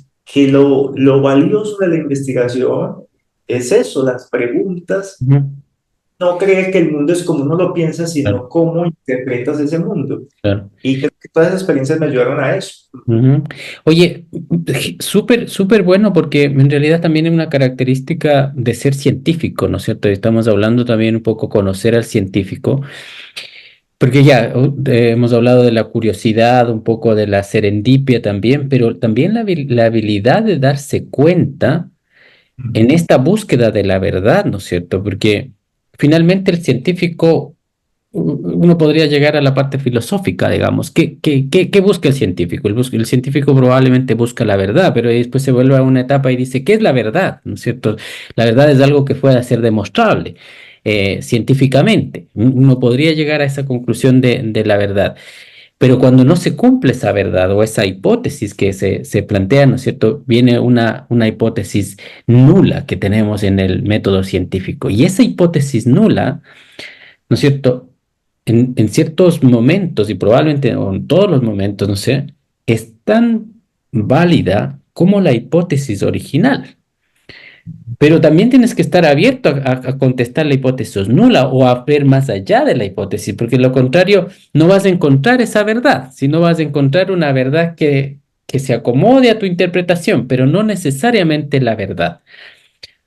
lo valioso de la investigación es eso, las preguntas. ujú, No creer que el mundo es como uno lo piensa, claro, sino cómo interpretas ese mundo. claro. Y creo que todas esas experiencias me ayudaron a eso. Ujú. Oye, súper, súper bueno porque en realidad también es una característica de ser científico, ¿no es cierto? Estamos hablando también un poco conocer al científico, porque ya hemos hablado de la curiosidad, un poco de la serendipia también, pero también la habilidad de darse cuenta en esta búsqueda de la verdad, ¿no es cierto? Porque finalmente el científico uno podría llegar a la parte filosófica, digamos. ¿Qué busca el científico? El científico probablemente busca la verdad, pero después se vuelve a una etapa y dice, ¿qué es la verdad? ¿No es cierto? La verdad es algo que pueda ser demostrable científicamente. Uno podría llegar a esa conclusión de la verdad. Pero cuando no se cumple esa verdad o esa hipótesis que se plantea, ¿no es cierto? Viene una hipótesis nula que tenemos en el método científico. Y esa hipótesis nula, ¿no es cierto? En ciertos momentos, y probablemente o en todos los momentos, no sé, es tan válida como la hipótesis original. Pero también tienes que estar abierto a contestar la hipótesis nula o a ver más allá de la hipótesis, porque lo contrario, no vas a encontrar esa verdad, sino vas a encontrar una verdad que se acomode a tu interpretación, pero no necesariamente la verdad.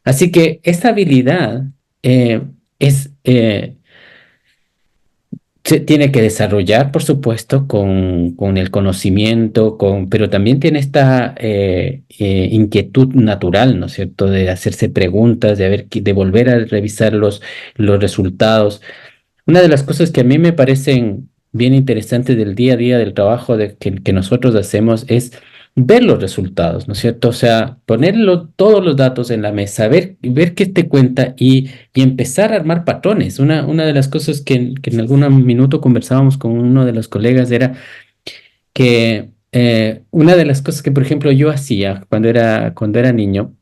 Así que esa habilidad eh, es, se tiene que desarrollar, por supuesto, con el conocimiento, pero también tiene esta inquietud natural, ¿no es cierto?, de hacerse preguntas, de ver, de volver a revisar los resultados. Una de las cosas que a mí me parecen bien interesantes del día a día del trabajo que nosotros hacemos es ver los resultados, ¿no es cierto? O sea, ponerlo, todos los datos en la mesa, ver qué te cuenta y empezar a armar patrones. Una de las cosas que en algún minuto conversábamos con uno de los colegas era que una de las cosas que, por ejemplo, yo hacía cuando era niño,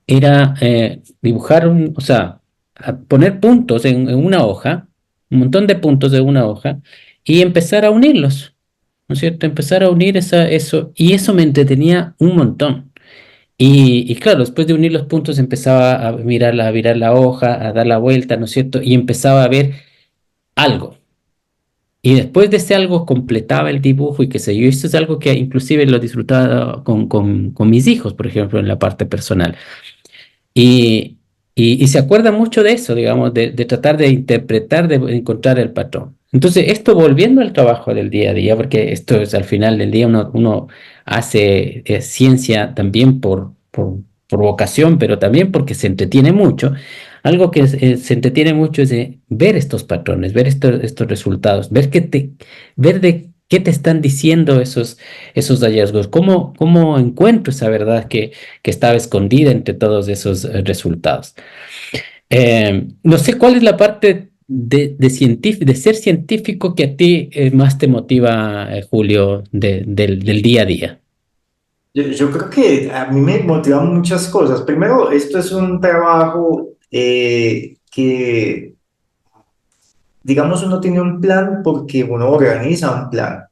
era dibujar o sea, poner puntos en una hoja, un montón de puntos de una hoja, y empezar a unirlos, ¿no es cierto? Empezar a unir eso, y eso me entretenía un montón. Y claro, después de unir los puntos empezaba a virar la hoja, a dar la vuelta, ¿no es cierto? Y empezaba a ver algo. Y después de ese algo completaba el dibujo y qué sé yo. Y esto es algo que inclusive lo disfrutaba con mis hijos, por ejemplo, en la parte personal. Y, y se acuerda mucho de eso, digamos, de tratar de interpretar, de encontrar el patrón. Entonces, esto volviendo al trabajo del día a día, porque esto es al final del día uno hace ciencia también por vocación, pero también porque se entretiene mucho. Algo que se entretiene mucho es de ver estos patrones, ver estos resultados, ver de qué te están diciendo esos hallazgos, cómo encuentro esa verdad que estaba escondida entre todos esos resultados. No sé cuál es la parte de ser científico que a ti más te motiva, Julio, del día a día. Yo creo que a mí me motivan muchas cosas. Primero, esto es un trabajo que digamos, uno tiene un plan porque uno organiza un plan,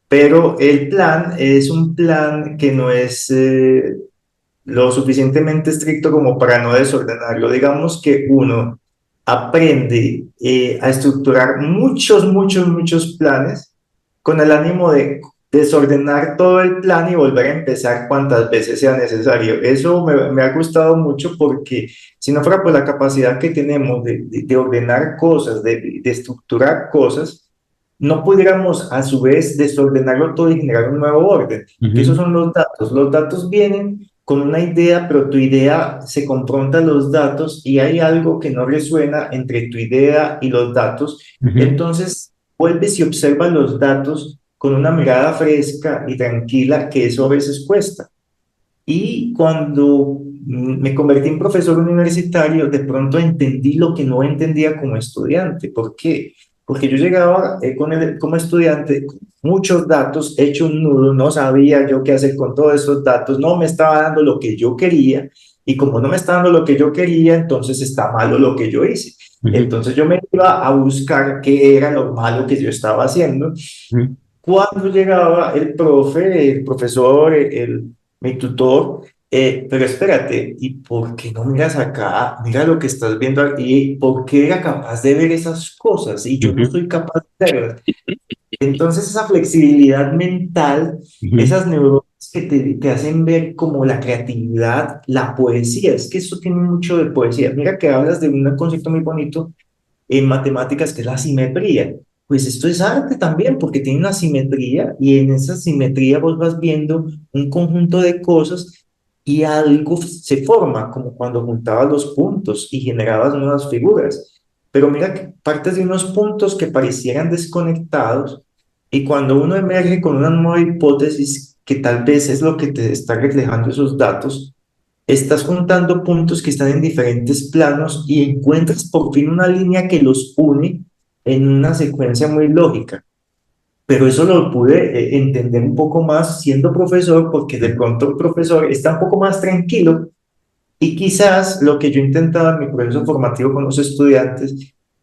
pero el plan es un plan que no es lo suficientemente estricto como para no desordenarlo. Digamos que uno aprende a estructurar muchos planes con el ánimo de desordenar todo el plan y volver a empezar cuantas veces sea necesario. Eso me ha gustado mucho porque si no fuera por la capacidad que tenemos de ordenar cosas, de estructurar cosas, no pudiéramos a su vez desordenarlo todo y generar un nuevo orden, que esos Ujú, son los datos. Los datos vienen con una idea, pero tu idea se confronta a los datos y hay algo que no resuena entre tu idea y los datos. ujú, Entonces, vuelves y observas los datos con una mirada fresca y tranquila, que eso a veces cuesta. Y cuando me convertí en profesor universitario, de pronto entendí lo que no entendía como estudiante. ¿Por qué? Porque yo llegaba como estudiante con muchos datos, hecho un nudo, no sabía yo qué hacer con todos esos datos, no me estaba dando lo que yo quería, y como no me estaba dando lo que yo quería, entonces está malo lo que yo hice. ujú, Entonces yo me iba a buscar qué era lo malo que yo estaba haciendo. ujú, Cuando llegaba el profe, el profesor, mi tutor, pero espérate, ¿y por qué no miras acá? Mira lo que estás viendo aquí, ¿por qué era capaz de ver esas cosas y yo no ujú, soy capaz de verlas? Entonces esa flexibilidad mental, ujú, esas neuronas que te hacen ver como la creatividad, la poesía, es que eso tiene mucho de poesía. Mira que hablas de un concepto muy bonito en matemáticas, que es la simetría. Pues esto es arte también, porque tiene una simetría y en esa simetría vos vas viendo un conjunto de cosas y algo se forma, como cuando juntabas los puntos y generabas nuevas figuras. Pero mira que partes de unos puntos que parecieran desconectados y cuando uno emerge con una nueva hipótesis que tal vez es lo que te está reflejando esos datos, estás juntando puntos que están en diferentes planos y encuentras por fin una línea que los une en una secuencia muy lógica. Pero eso lo pude entender un poco más siendo profesor, porque de pronto el profesor está un poco más tranquilo y quizás lo que yo intentaba en mi proceso formativo con los estudiantes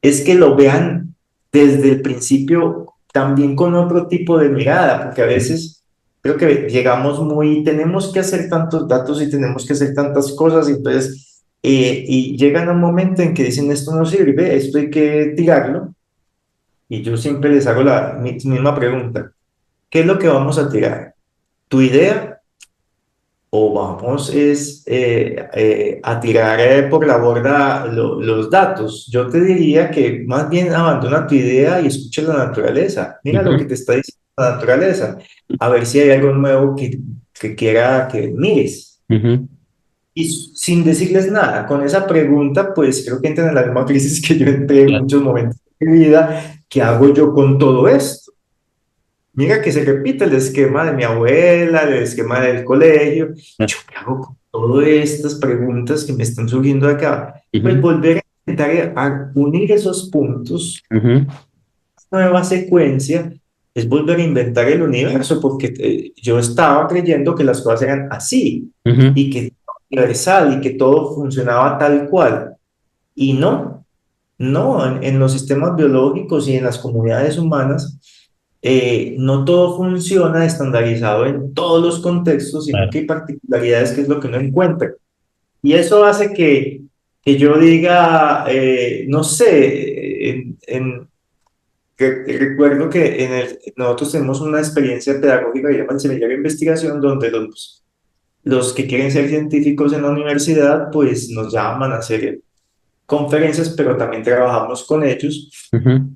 es que lo vean desde el principio también con otro tipo de mirada, porque a veces creo que llegamos muy, tenemos que hacer tantos datos y tenemos que hacer tantas cosas, y entonces, y llegan a un momento en que dicen esto no sirve, esto hay que tirarlo, y yo siempre les hago la misma pregunta, ¿qué es lo que vamos a tirar? ¿Tu idea o vamos a tirar por la borda los datos? Yo te diría que más bien abandona tu idea y escucha la naturaleza. Mira lo que ujú, te está diciendo la naturaleza. A ver si hay algo nuevo que quiera que mires. ujú. Y sin decirles nada, con esa pregunta, pues creo que entran en la misma crisis que yo entré en Claro. muchos momentos de mi vida. ¿Qué hago yo con todo esto? Mira que se repite el esquema de mi abuela, el esquema del colegio. ¿Yo qué hago con todas estas preguntas que me están surgiendo acá? Pues Ujú, volver a intentar a unir esos puntos, ujú, nueva secuencia, es volver a inventar el universo, porque yo estaba creyendo que las cosas eran así ujú. y que universal y que todo funcionaba tal cual. Y no, no, en los sistemas biológicos y en las comunidades humanas, no todo funciona estandarizado en todos los contextos, sino Claro. que hay particularidades que es lo que uno encuentra. Y eso hace que yo diga, no sé, que recuerdo que nosotros tenemos una experiencia pedagógica que llama el Semillero de Investigación, donde los que quieren ser científicos en la universidad, pues nos llaman a hacer conferencias, pero también trabajamos con ellos. Ujú,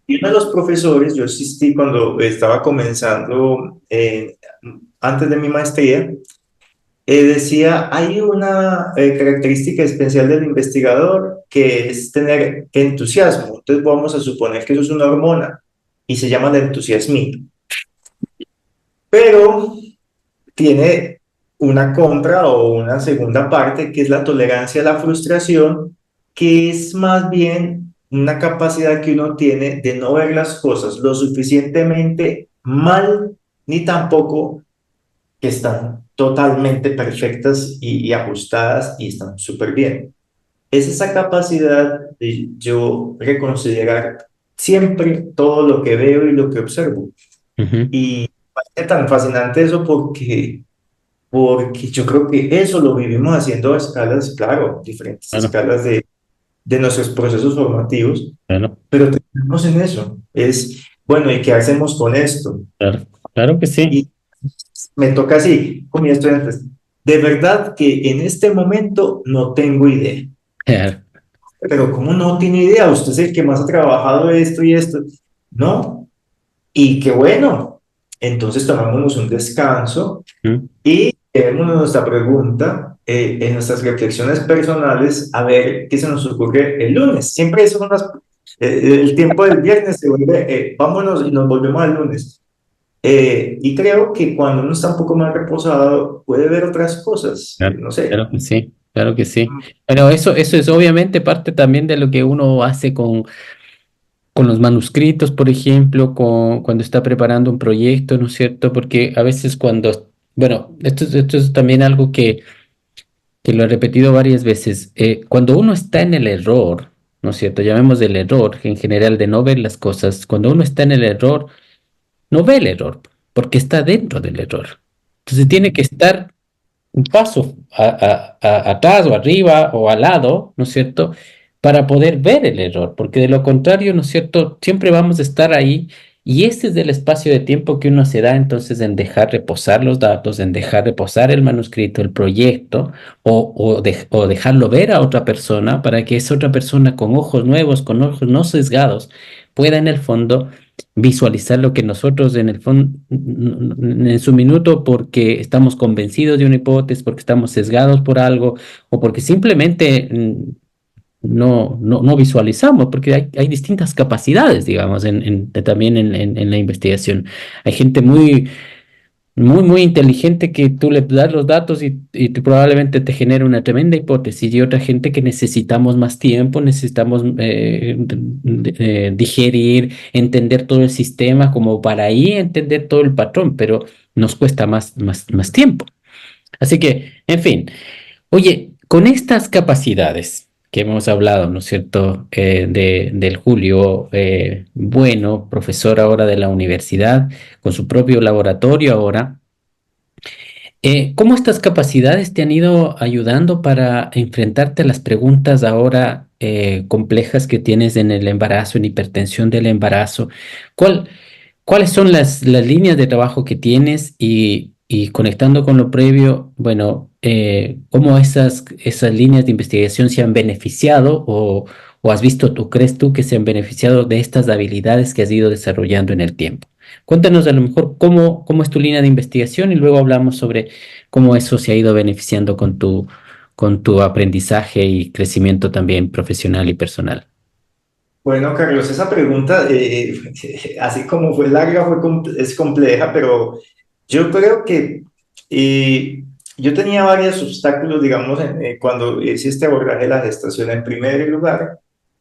Y uno de los profesores, yo asistí cuando estaba comenzando, antes de mi maestría, decía, hay una característica especial del investigador que es tener entusiasmo. Entonces vamos a suponer que eso es una hormona y se llama la entusiasmina. Pero tiene una contra o una segunda parte que es la tolerancia a la frustración, que es más bien una capacidad que uno tiene de no ver las cosas lo suficientemente mal, ni tampoco que están totalmente perfectas y ajustadas y están súper bien. Es esa capacidad de yo reconsiderar siempre todo lo que veo y lo que observo. Ujú. Y es tan fascinante eso porque yo creo que eso lo vivimos haciendo a escalas, claro, diferentes Claro, escalas de nuestros procesos formativos, claro, pero tenemos en eso. Es, bueno, ¿y qué hacemos con esto? claro, claro que sí. Y me toca así, con mis estudiantes. De verdad que en este momento no tengo idea. Claro, Pero ¿cómo no tiene idea? Usted es el que más ha trabajado esto y esto. No, y qué bueno. Entonces tomámonos un descanso mm, y llevémonos nuestra pregunta en nuestras reflexiones personales a ver qué se nos ocurre el lunes. Siempre son el tiempo del viernes se vuelve, vámonos y nos volvemos al lunes. Y creo que cuando uno está un poco más reposado puede ver otras cosas, claro, no sé. claro que sí, claro que sí. Pero eso es obviamente parte también de lo que uno hace con los manuscritos, por ejemplo, cuando está preparando un proyecto, ¿no es cierto? Porque a veces bueno, esto es también algo que lo he repetido varias veces. Cuando uno está en el error, ¿no es cierto? Llamemos el error, en general, de no ver las cosas. Cuando uno está en el error, no ve el error, porque está dentro del error. Entonces tiene que estar un paso atrás o arriba o al lado, ¿no es cierto? Para poder ver el error, porque de lo contrario, ¿no es cierto? Siempre vamos a estar ahí y este es el espacio de tiempo que uno se da entonces en dejar reposar los datos, en dejar reposar el manuscrito, el proyecto o dejarlo ver a otra persona para que esa otra persona con ojos nuevos, con ojos no sesgados, pueda en el fondo visualizar lo que nosotros en el fondo, en su minuto, porque estamos convencidos de una hipótesis, porque estamos sesgados por algo, o porque simplemente no visualizamos, porque hay distintas capacidades, digamos, también en la investigación. Hay gente muy inteligente que tú le das los datos y tú probablemente te genera una tremenda hipótesis y otra gente que necesitamos más tiempo, necesitamos digerir, entender todo el sistema como para ahí entender todo el patrón, pero nos cuesta más tiempo. Así que, en fin, oye, con estas capacidades que hemos hablado, ¿no es cierto? Del Julio, bueno, profesor ahora de la universidad, con su propio laboratorio ahora. ¿Cómo estas capacidades te han ido ayudando para enfrentarte a las preguntas ahora complejas que tienes en el embarazo, en hipertensión del embarazo? ¿Cuál, ¿Cuáles son las líneas de trabajo que tienes y conectando con lo previo, bueno, cómo esas líneas de investigación se han beneficiado o has visto, tú crees tú que se han beneficiado de estas habilidades que has ido desarrollando en el tiempo? Cuéntanos a lo mejor cómo es tu línea de investigación y luego hablamos sobre cómo eso se ha ido beneficiando con tu aprendizaje y crecimiento también profesional y personal. Bueno, Carlos, esa pregunta, así como fue larga, es compleja, pero yo creo que eh, yo tenía varios obstáculos, digamos, cuando hice este abordaje de la gestación. En primer lugar,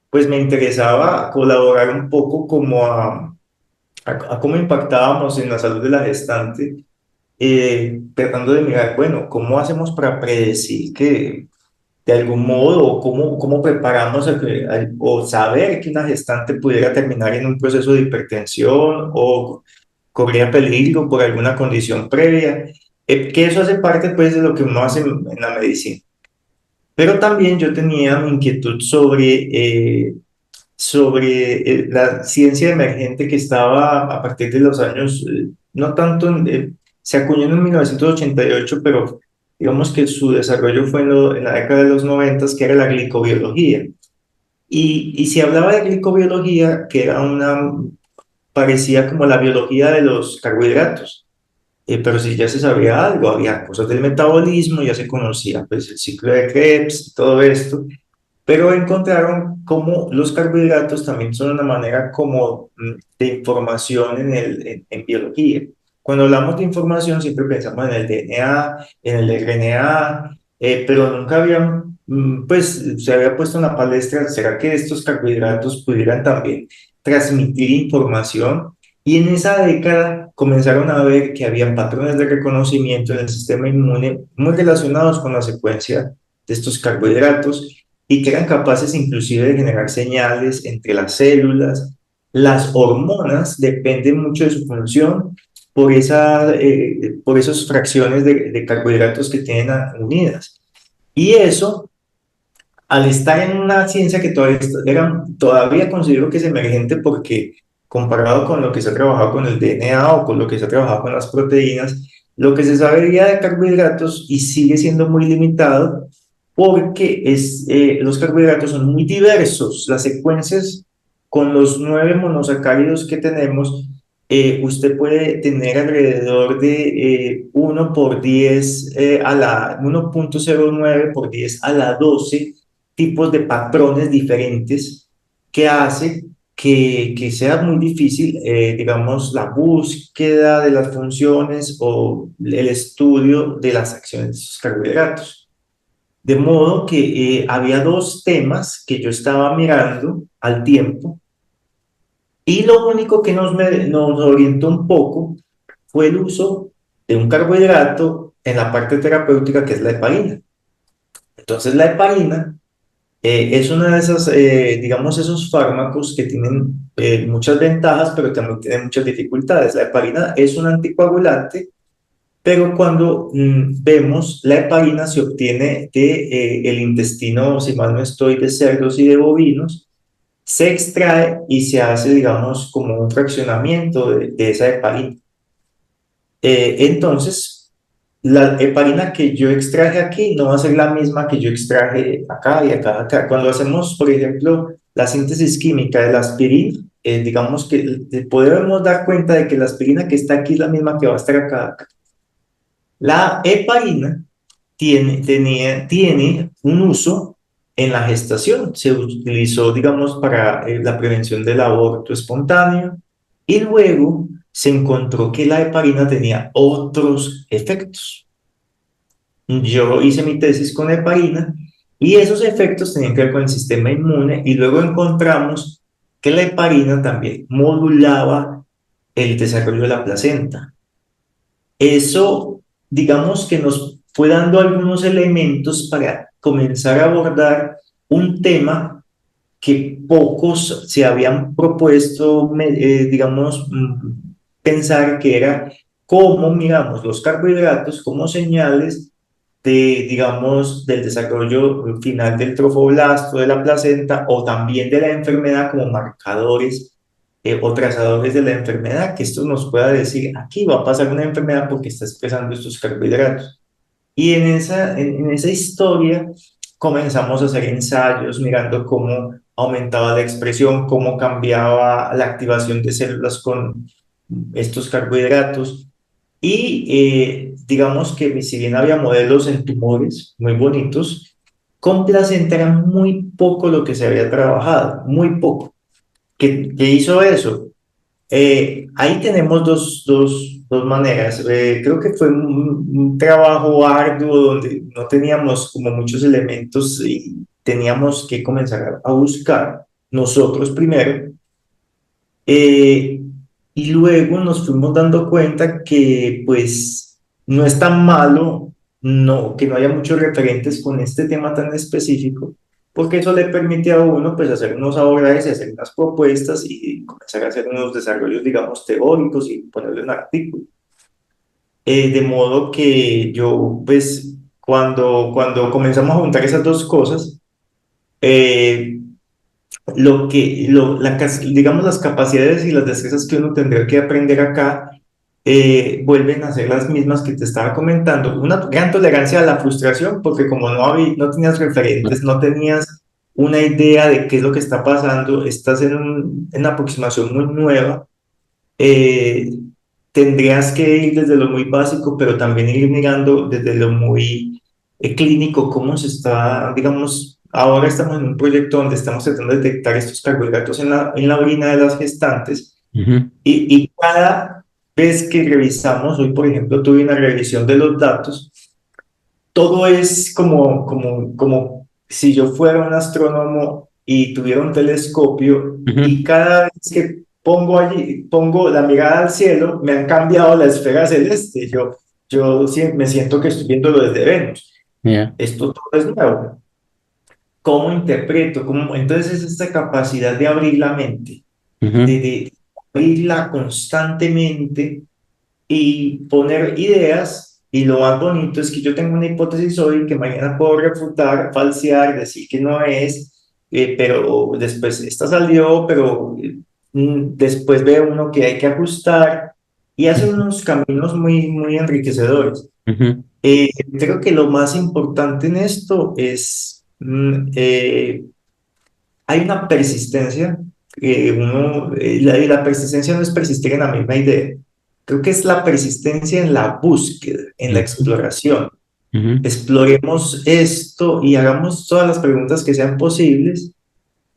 pues me interesaba colaborar un poco como a cómo impactábamos en la salud de la gestante, tratando de mirar, bueno, ¿cómo hacemos para predecir que de algún modo, o cómo preparamos o saber que una gestante pudiera terminar en un proceso de hipertensión o corría peligro por alguna condición previa, que eso hace parte pues de lo que uno hace en la medicina. Pero también yo tenía mi inquietud sobre la ciencia emergente que estaba a partir de los años, no tanto, se acuñó en 1988, pero digamos que su desarrollo fue en la década de los 90, que era la glicobiología. Y se hablaba de glicobiología, que era parecía como la biología de los carbohidratos. Pero si ya se sabía algo, había cosas del metabolismo, ya se conocía pues el ciclo de Krebs y todo esto, pero encontraron cómo los carbohidratos también son una manera como de información en biología. Cuando hablamos de información siempre pensamos en el DNA, en el RNA, pero nunca habían, pues se había puesto en la palestra, ¿será que estos carbohidratos pudieran también transmitir información? Y en esa década comenzaron a ver que habían patrones de reconocimiento en el sistema inmune muy relacionados con la secuencia de estos carbohidratos y que eran capaces inclusive de generar señales entre las células. Las hormonas dependen mucho de su función por esas fracciones de carbohidratos que tienen unidas. Y eso, al estar en una ciencia que todavía considero que es emergente porque comparado con lo que se ha trabajado con el DNA o con lo que se ha trabajado con las proteínas, lo que se sabería de carbohidratos y sigue siendo muy limitado porque los carbohidratos son muy diversos. Las secuencias con los 9 monosacáridos que tenemos, usted puede tener alrededor de 1 por 10 a la 1,09 por 10 a la 12 tipos de patrones diferentes que hace que sea muy difícil, digamos, la búsqueda de las funciones o el estudio de las acciones de esos carbohidratos. De modo que había dos temas que yo estaba mirando al tiempo y lo único que nos orientó un poco fue el uso de un carbohidrato en la parte terapéutica que es la heparina. Entonces la heparina es una de esas, digamos, esos fármacos que tienen muchas ventajas, pero también tienen muchas dificultades. La heparina es un anticoagulante, pero cuando vemos la heparina se obtiene de el intestino, si mal no estoy, de cerdos y de bovinos, se extrae y se hace, digamos, como un fraccionamiento de esa heparina. Entonces, la heparina que yo extraje aquí no va a ser la misma que yo extraje acá y acá, acá. Cuando hacemos, por ejemplo, la síntesis química de la aspirina, digamos que podemos dar cuenta de que la aspirina que está aquí es la misma que va a estar acá, acá. La heparina tiene un uso en la gestación. Se utilizó, digamos, para la prevención del aborto espontáneo y luego se encontró que la heparina tenía otros efectos. Yo hice mi tesis con heparina y esos efectos tenían que ver con el sistema inmune y luego encontramos que la heparina también modulaba el desarrollo de la placenta. Eso, digamos que nos fue dando algunos elementos para comenzar a abordar un tema que pocos se habían propuesto, digamos, pensar que era cómo miramos los carbohidratos como señales de, digamos, del desarrollo final del trofoblasto, de la placenta o también de la enfermedad como marcadores o trazadores de la enfermedad, que esto nos pueda decir, aquí va a pasar una enfermedad porque está expresando estos carbohidratos. Y en esa historia comenzamos a hacer ensayos mirando cómo aumentaba la expresión, cómo cambiaba la activación de células con estos carbohidratos. Y digamos que si bien había modelos en tumores muy bonitos, con placenta era muy poco lo que se había trabajado, muy poco. ¿Qué hizo eso? Ahí tenemos dos maneras. Creo que fue un trabajo arduo donde no teníamos como muchos elementos y teníamos que comenzar a buscar nosotros primero. eh, y luego nos fuimos dando cuenta que pues no es tan malo que no haya muchos referentes con este tema tan específico, porque eso le permite a uno pues hacer unos abordajes y hacer unas propuestas y comenzar a hacer unos desarrollos, digamos, teóricos y ponerle un artículo. De modo que yo pues cuando comenzamos a juntar esas dos cosas, eh, digamos, las capacidades y las destrezas que uno tendría que aprender acá vuelven a ser las mismas que te estaba comentando. Una gran tolerancia a la frustración, porque como no tenías referentes, no tenías una idea de qué es lo que está pasando, estás en una aproximación muy nueva, eh, tendrías que ir desde lo muy básico, pero también ir mirando desde lo muy clínico, cómo se está, digamos, ahora estamos en un proyecto donde estamos tratando de detectar estos carbohidratos en la orina de las gestantes Ujú, y cada vez que revisamos, hoy por ejemplo tuve una revisión de los datos, todo es como si yo fuera un astrónomo y tuviera un telescopio ujú. y cada vez que pongo la mirada al cielo, me han cambiado la esfera celeste. Me siento que estoy viéndolo desde Venus. Ya. Esto todo es nuevo. ¿Cómo interpreto? Entonces es esta capacidad de abrir la mente. ujú, de abrirla constantemente y poner ideas. Y lo más bonito es que yo tengo una hipótesis hoy que mañana puedo refutar, falsear, decir que no es, pero después esta salió, pero después ve uno que hay que ajustar y hace unos caminos muy enriquecedores. ujú, Eh, Creo que lo más importante en esto es, hay una persistencia, la persistencia no es persistir en la misma idea, creo que es la persistencia en la búsqueda, en la ujú, exploración. ujú, Exploremos esto y hagamos todas las preguntas que sean posibles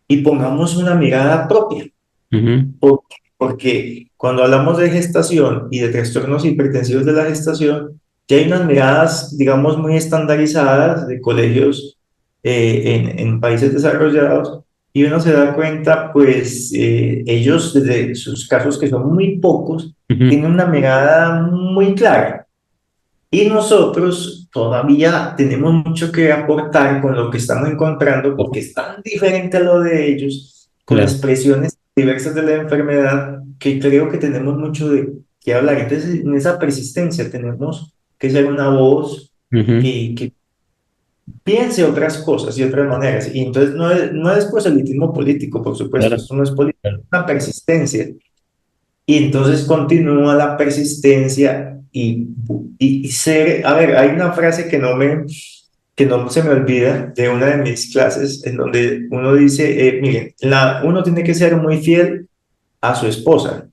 y pongamos una mirada propia. ujú. Porque cuando hablamos de gestación y de trastornos hipertensivos de la gestación, ya hay unas miradas, digamos, muy estandarizadas de colegios en países desarrollados y uno se da cuenta, pues ellos desde sus casos, que son muy pocos, Ujú. tienen una mirada muy clara. Y nosotros todavía tenemos mucho que aportar con lo que estamos encontrando porque es tan diferente a lo de ellos, con Claro. expresiones diversas de la enfermedad, que creo que tenemos mucho de qué hablar. Entonces, en esa persistencia tenemos que ser una voz Ujú. que piense otras cosas y otras maneras. Y entonces no es proselitismo político, por supuesto, Claro. esto no es política, Claro. es una persistencia. Y entonces continúa la persistencia y ser, a ver, hay una frase que no se me olvida de una de mis clases en donde uno dice, miren, uno tiene que ser muy fiel a su esposa,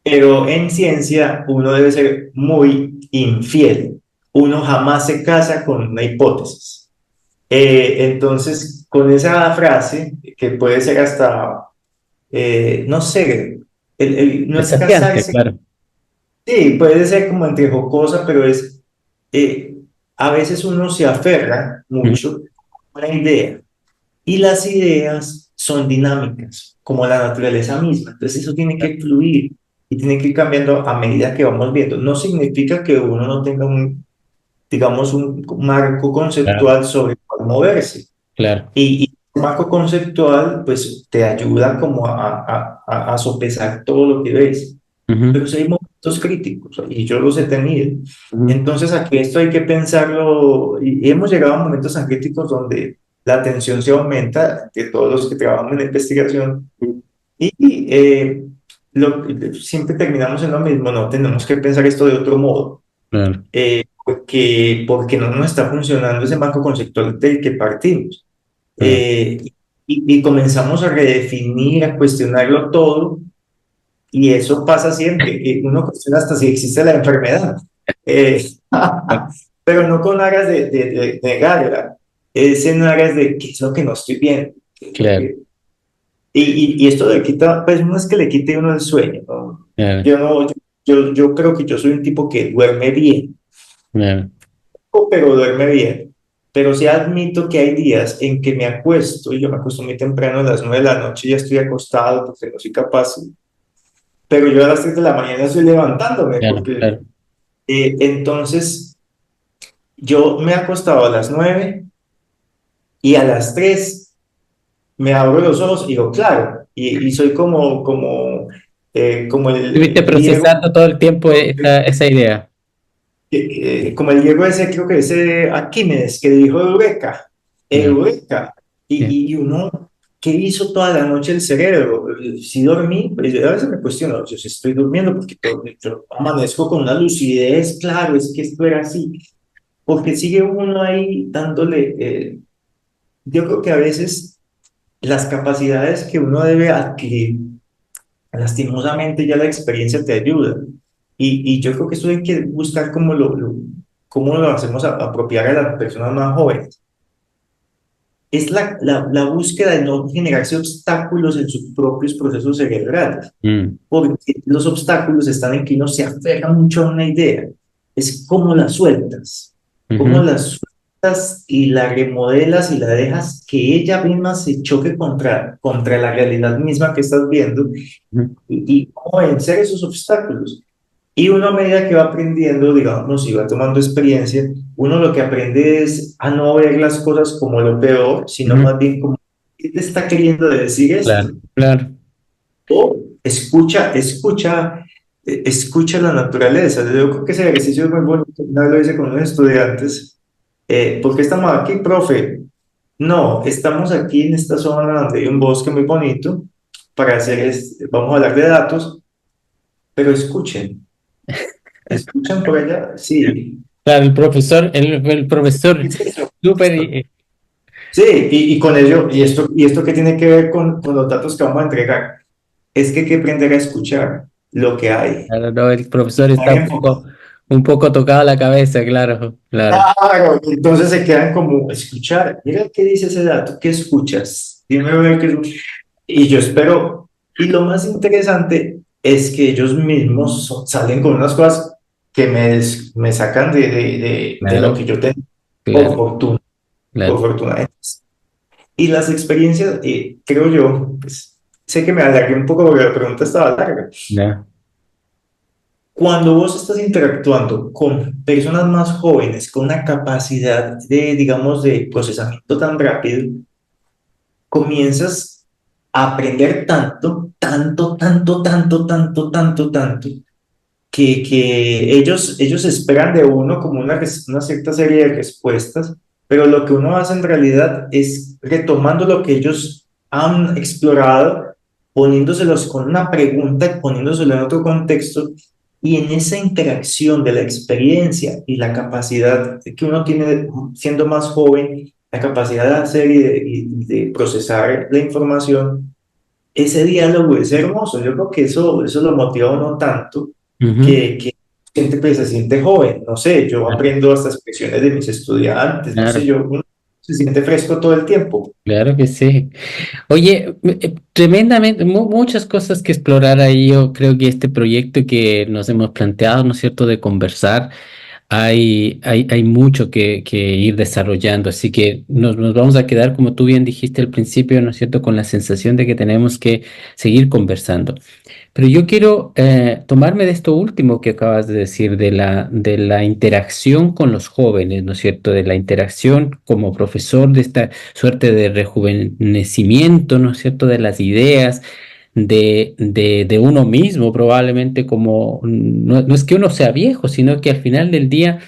pero en ciencia uno debe ser muy infiel. Uno jamás se casa con una hipótesis. Entonces, con esa frase, que puede ser hasta, no sé, no es Desafiante, casarse. claro. Sí, puede ser como entre jocosa, pero es, eh, a veces uno se aferra Ujú. mucho a una idea y las ideas son dinámicas, como la naturaleza misma. Entonces eso tiene que fluir y tiene que ir cambiando a medida que vamos viendo. No significa que uno no tenga un, digamos, un marco Claro, conceptual sobre cuál moverse. claro. Y el marco conceptual, pues, te ayuda como a sopesar todo lo que ves, Ujú, pero sí hay momentos críticos y yo los he tenido. ujú. Entonces aquí esto hay que pensarlo y hemos llegado a momentos tan críticos donde la tensión se aumenta de todos los que trabajamos en la investigación y siempre terminamos en lo mismo, no tenemos que pensar esto de otro modo, Claro, porque no nos está funcionando ese marco conceptual del que partimos. claro. Eh, y comenzamos a redefinir, a cuestionarlo todo y eso pasa siempre. Uno cuestiona hasta si existe la enfermedad. Eh, pero no con aras de negarla. Es en aras de qué es lo que no estoy viendo. ¿Qué es lo Claro, que... y esto le quita, pues no es que le quite uno el sueño, ¿no? claro, Yo no, yo creo que yo soy un tipo que duerme bien, claro. pero duerme bien. Pero sí admito que hay días en que me acuesto, y yo me acuesto muy temprano, a las 9 de la noche, ya estoy acostado porque no soy capaz, pero yo a las 3 de la mañana estoy levantándome Claro, porque claro. entonces yo me he acostado a las 9 y a las 3 me abro los ojos y digo, claro, y soy como Estuviste el Diego, procesando todo el tiempo esa idea. como el Diego ese, creo que ese Aquímedes, que dijo Eureka, Claro, Eureka, sí, y uno, ¿qué hizo toda la noche el cerebro? Si dormí, pues yo a veces me cuestiono, yo si estoy durmiendo porque yo amanezco con una lucidez, claro, es que esto era así, porque sigue uno ahí dándole, yo creo que a veces las capacidades que uno debe adquirir, lastimosamente ya la experiencia te ayuda. Y yo creo que eso hay que buscar cómo lo hacemos apropiar a las personas más jóvenes. Es la búsqueda de no generarse obstáculos en sus propios procesos cerebrales, mm, porque los obstáculos están en que uno se aferra mucho a una idea. Es cómo ujú, la sueltas y la remodelas y la dejas que ella misma se choque contra la realidad misma que estás viendo ujú. y cómo vencer esos obstáculos. Y uno a medida que va aprendiendo, digamos, y va tomando experiencia, uno lo que aprende es a no ver las cosas como lo peor, sino Ujú. más bien como, ¿qué te está queriendo decir esto? Claro, claro. O escucha la naturaleza. Yo creo que ese ejercicio es muy bonito. Una vez lo hice con unos estudiantes. ¿Por qué estamos aquí, profe? No, estamos aquí en esta zona donde hay un bosque muy bonito para hacer, vamos a hablar de datos, pero escuchen por allá, sí. Claro, el profesor, ¿Qué es eso? súper, Sí, y con ello, y esto qué tiene que ver con los datos que vamos a entregar, es que hay que aprender a escuchar lo que hay. claro, no, el profesor Estar está enfocado. un poco tocado la cabeza, claro, claro. Claro, entonces se quedan como, escuchar, mira qué dice ese dato, ¿qué escuchas? Dime a ver qué es. Y yo espero, y lo más interesante es que ellos mismos salen con unas cosas que me sacan de lo Claro, que yo tengo por claro, fortuna, por claro. fortuna. Y las experiencias, creo yo, pues, sé que me alargué un poco porque la pregunta estaba larga. Ya. Cuando vos estás interactuando con personas más jóvenes, con una capacidad de, digamos, de procesamiento tan rápido, comienzas a aprender tanto, que ellos esperan de uno como una cierta serie de respuestas, pero lo que uno hace en realidad es retomando lo que ellos han explorado, poniéndoselos con una pregunta, poniéndoselo en otro contexto, y en esa interacción de la experiencia y la capacidad que uno tiene siendo más joven, la capacidad de hacer y de procesar la información, ese diálogo es hermoso. Yo creo que eso lo motiva a uno tanto Ujú. que siente, pues, se siente joven. No sé, yo Claro, aprendo estas expresiones de mis estudiantes, no sé, claro, uno se siente fresco todo el tiempo. claro que sí. Oye, tremendamente, muchas cosas que explorar ahí. Yo creo que este proyecto que nos hemos planteado, ¿no es cierto?, de conversar, hay mucho que ir desarrollando. Así que nos vamos a quedar, como tú bien dijiste al principio, ¿no es cierto?, con la sensación de que tenemos que seguir conversando. Pero yo quiero tomarme de esto último que acabas de decir, de la interacción con los jóvenes, ¿no es cierto? De la interacción como profesor, de esta suerte de rejuvenecimiento, ¿no es cierto? De las ideas, de uno mismo, probablemente como, no es que uno sea viejo, sino que al final del día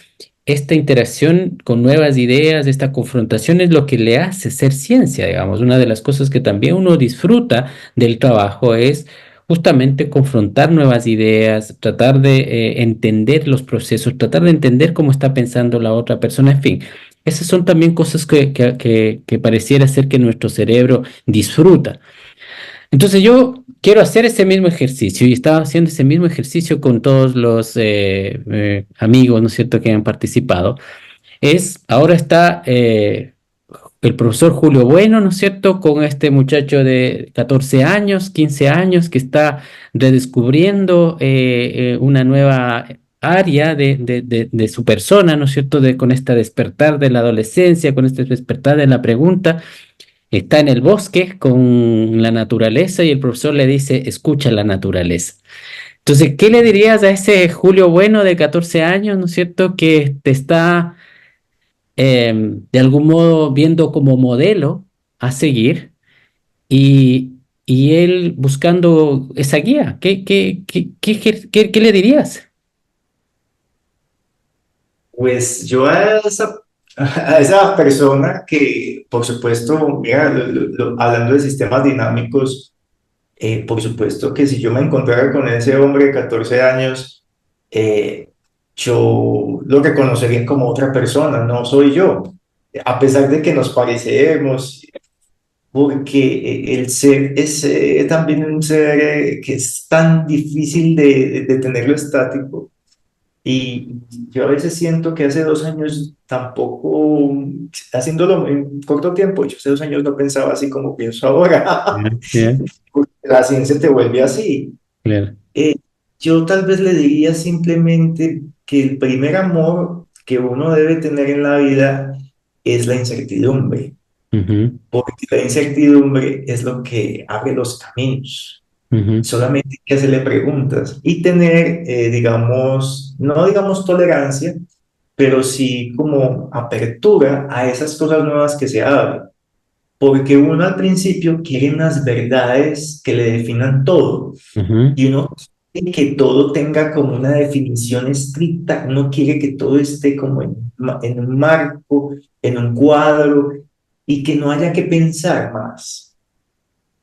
esta interacción con nuevas ideas, esta confrontación es lo que le hace ser ciencia, digamos. Una de las cosas que también uno disfruta del trabajo es justamente confrontar nuevas ideas, tratar de entender los procesos, tratar de entender cómo está pensando la otra persona, en fin. Esas son también cosas que pareciera ser que nuestro cerebro disfruta. Entonces yo quiero hacer ese mismo ejercicio y estaba haciendo ese mismo ejercicio con todos los amigos, ¿no es cierto?, que han participado. Ahora está el profesor Julio Bueno, ¿no es cierto?, con este muchacho de 14 años, 15 años, que está redescubriendo una nueva área de su persona, ¿no es cierto?, con este despertar de la adolescencia, con este despertar de la pregunta. Está en el bosque con la naturaleza y el profesor le dice, escucha la naturaleza. Entonces, ¿qué le dirías a ese Julio Bueno de 14 años, ¿no es cierto?, que te está de algún modo viendo como modelo a seguir y él buscando esa guía? ¿Qué le dirías? Pues yo a esa persona que, por supuesto, mira, hablando de sistemas dinámicos, por supuesto que si yo me encontrara con ese hombre de 14 años, eh, yo lo reconocería como otra persona, no soy yo, a pesar de que nos parecemos, porque el ser es también un ser que es tan difícil de tenerlo estático. Y yo a veces siento que hace 2 años tampoco, haciéndolo en corto tiempo, yo hace 2 años no pensaba así como pienso ahora. Ya, ya, La ciencia te vuelve así. claro. Eh, yo tal vez le diría simplemente que el primer amor que uno debe tener en la vida es la incertidumbre, Ujú, porque la incertidumbre es lo que abre los caminos. ujú, Solamente hay que hacerle preguntas y tener, digamos, no digamos tolerancia, pero sí como apertura a esas cosas nuevas que se abren. porque uno al principio quiere unas verdades que le definan todo Ujú, y uno quiere que todo tenga como una definición estricta, uno quiere que todo esté como en un marco, en un cuadro y que no haya que pensar más.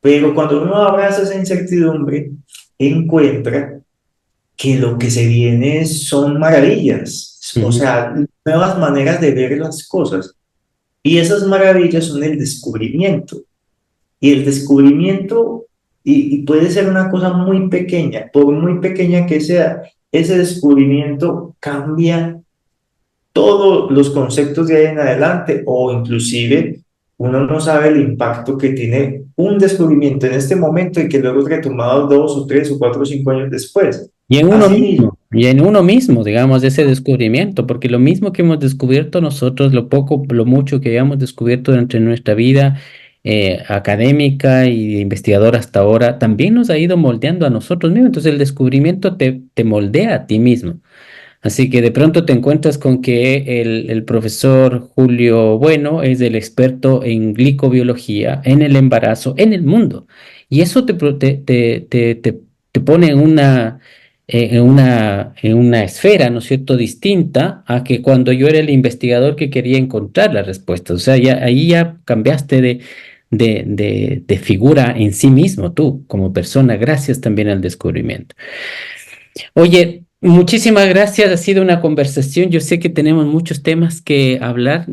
Pero cuando uno abraza esa incertidumbre, encuentra que lo que se viene son maravillas, o ujú. sea, nuevas maneras de ver las cosas. Y esas maravillas son el descubrimiento. Y el descubrimiento, y puede ser una cosa muy pequeña, por muy pequeña que sea, ese descubrimiento cambia todos los conceptos de ahí en adelante, o inclusive uno no sabe el impacto que tiene un descubrimiento en este momento y que luego es retomado 2 o 3 o 4 o 5 años después. Asimismo, Y en uno mismo, digamos, ese descubrimiento, porque lo mismo que hemos descubierto nosotros, lo poco, lo mucho que hayamos descubierto durante nuestra vida académica y de investigador hasta ahora, también nos ha ido moldeando a nosotros mismos. Entonces el descubrimiento te moldea a ti mismo. Así que de pronto te encuentras con que el profesor Julio Bueno es el experto en glicobiología, en el embarazo, en el mundo. Y eso te pone en una esfera, ¿no es cierto?, distinta a que cuando yo era el investigador que quería encontrar la respuesta. O sea, ya, ahí ya cambiaste de figura en sí mismo, tú, como persona, gracias también al descubrimiento. Oye, muchísimas gracias. Ha sido una conversación. Yo sé que tenemos muchos temas que hablar,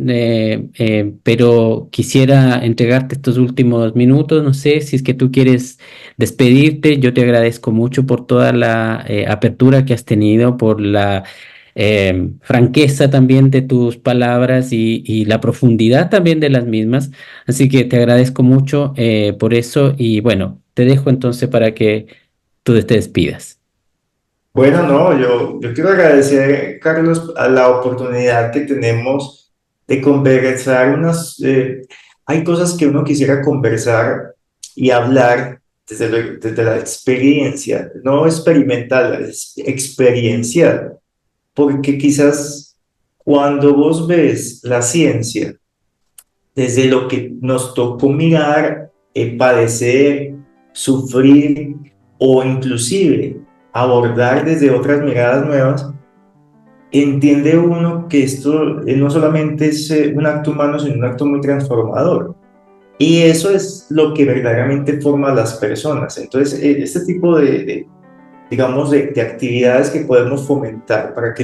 pero quisiera entregarte estos últimos minutos. No sé si es que tú quieres despedirte. Yo te agradezco mucho por toda la apertura que has tenido, por la franqueza también de tus palabras y la profundidad también de las mismas. Así que te agradezco mucho por eso y bueno, te dejo entonces para que tú te despidas. bueno, no, yo quiero agradecer, Carlos, a la oportunidad que tenemos de conversar hay cosas que uno quisiera conversar y hablar desde la experiencia, no experimental, es experiencial, porque quizás cuando vos ves la ciencia desde lo que nos tocó mirar, padecer, sufrir o inclusive abordar desde otras miradas nuevas, entiende uno que esto no solamente es un acto humano, sino un acto muy transformador. Y eso es lo que verdaderamente forma a las personas. Entonces, este tipo digamos, de actividades que podemos fomentar para que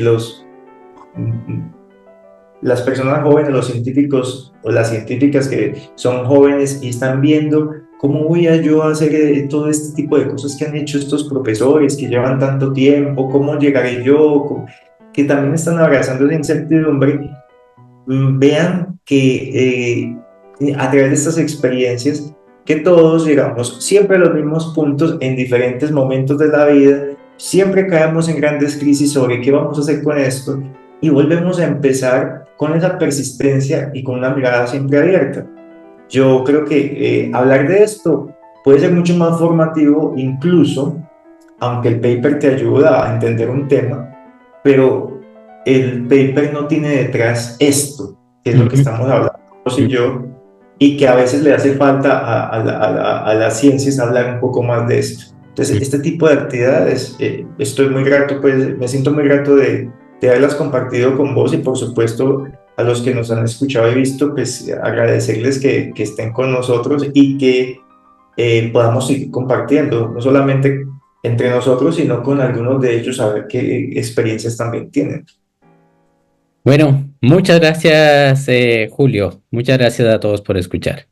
las personas jóvenes, los científicos o las científicas que son jóvenes y están viendo cómo voy a yo hacer todo este tipo de cosas que han hecho estos profesores que llevan tanto tiempo, cómo llegaré yo, que también están abrazando la incertidumbre, vean que a través de estas experiencias, que todos llegamos siempre a los mismos puntos en diferentes momentos de la vida, siempre caemos en grandes crisis sobre qué vamos a hacer con esto y volvemos a empezar con esa persistencia y con una mirada siempre abierta. Yo creo que hablar de esto puede ser mucho más formativo, incluso, aunque el paper te ayuda a entender un tema, pero el paper no tiene detrás esto, que es lo que Ujú, estamos hablando vos y ujú. yo, y que a veces le hace falta a las ciencias hablar un poco más de esto. Entonces, este tipo de actividades, estoy muy grato, pues me siento muy grato de haberlas compartido con vos y por supuesto a los que nos han escuchado y visto, pues agradecerles que estén con nosotros y que podamos seguir compartiendo, no solamente entre nosotros, sino con algunos de ellos, a ver qué experiencias también tienen. Bueno, muchas gracias, Julio. Muchas gracias a todos por escuchar.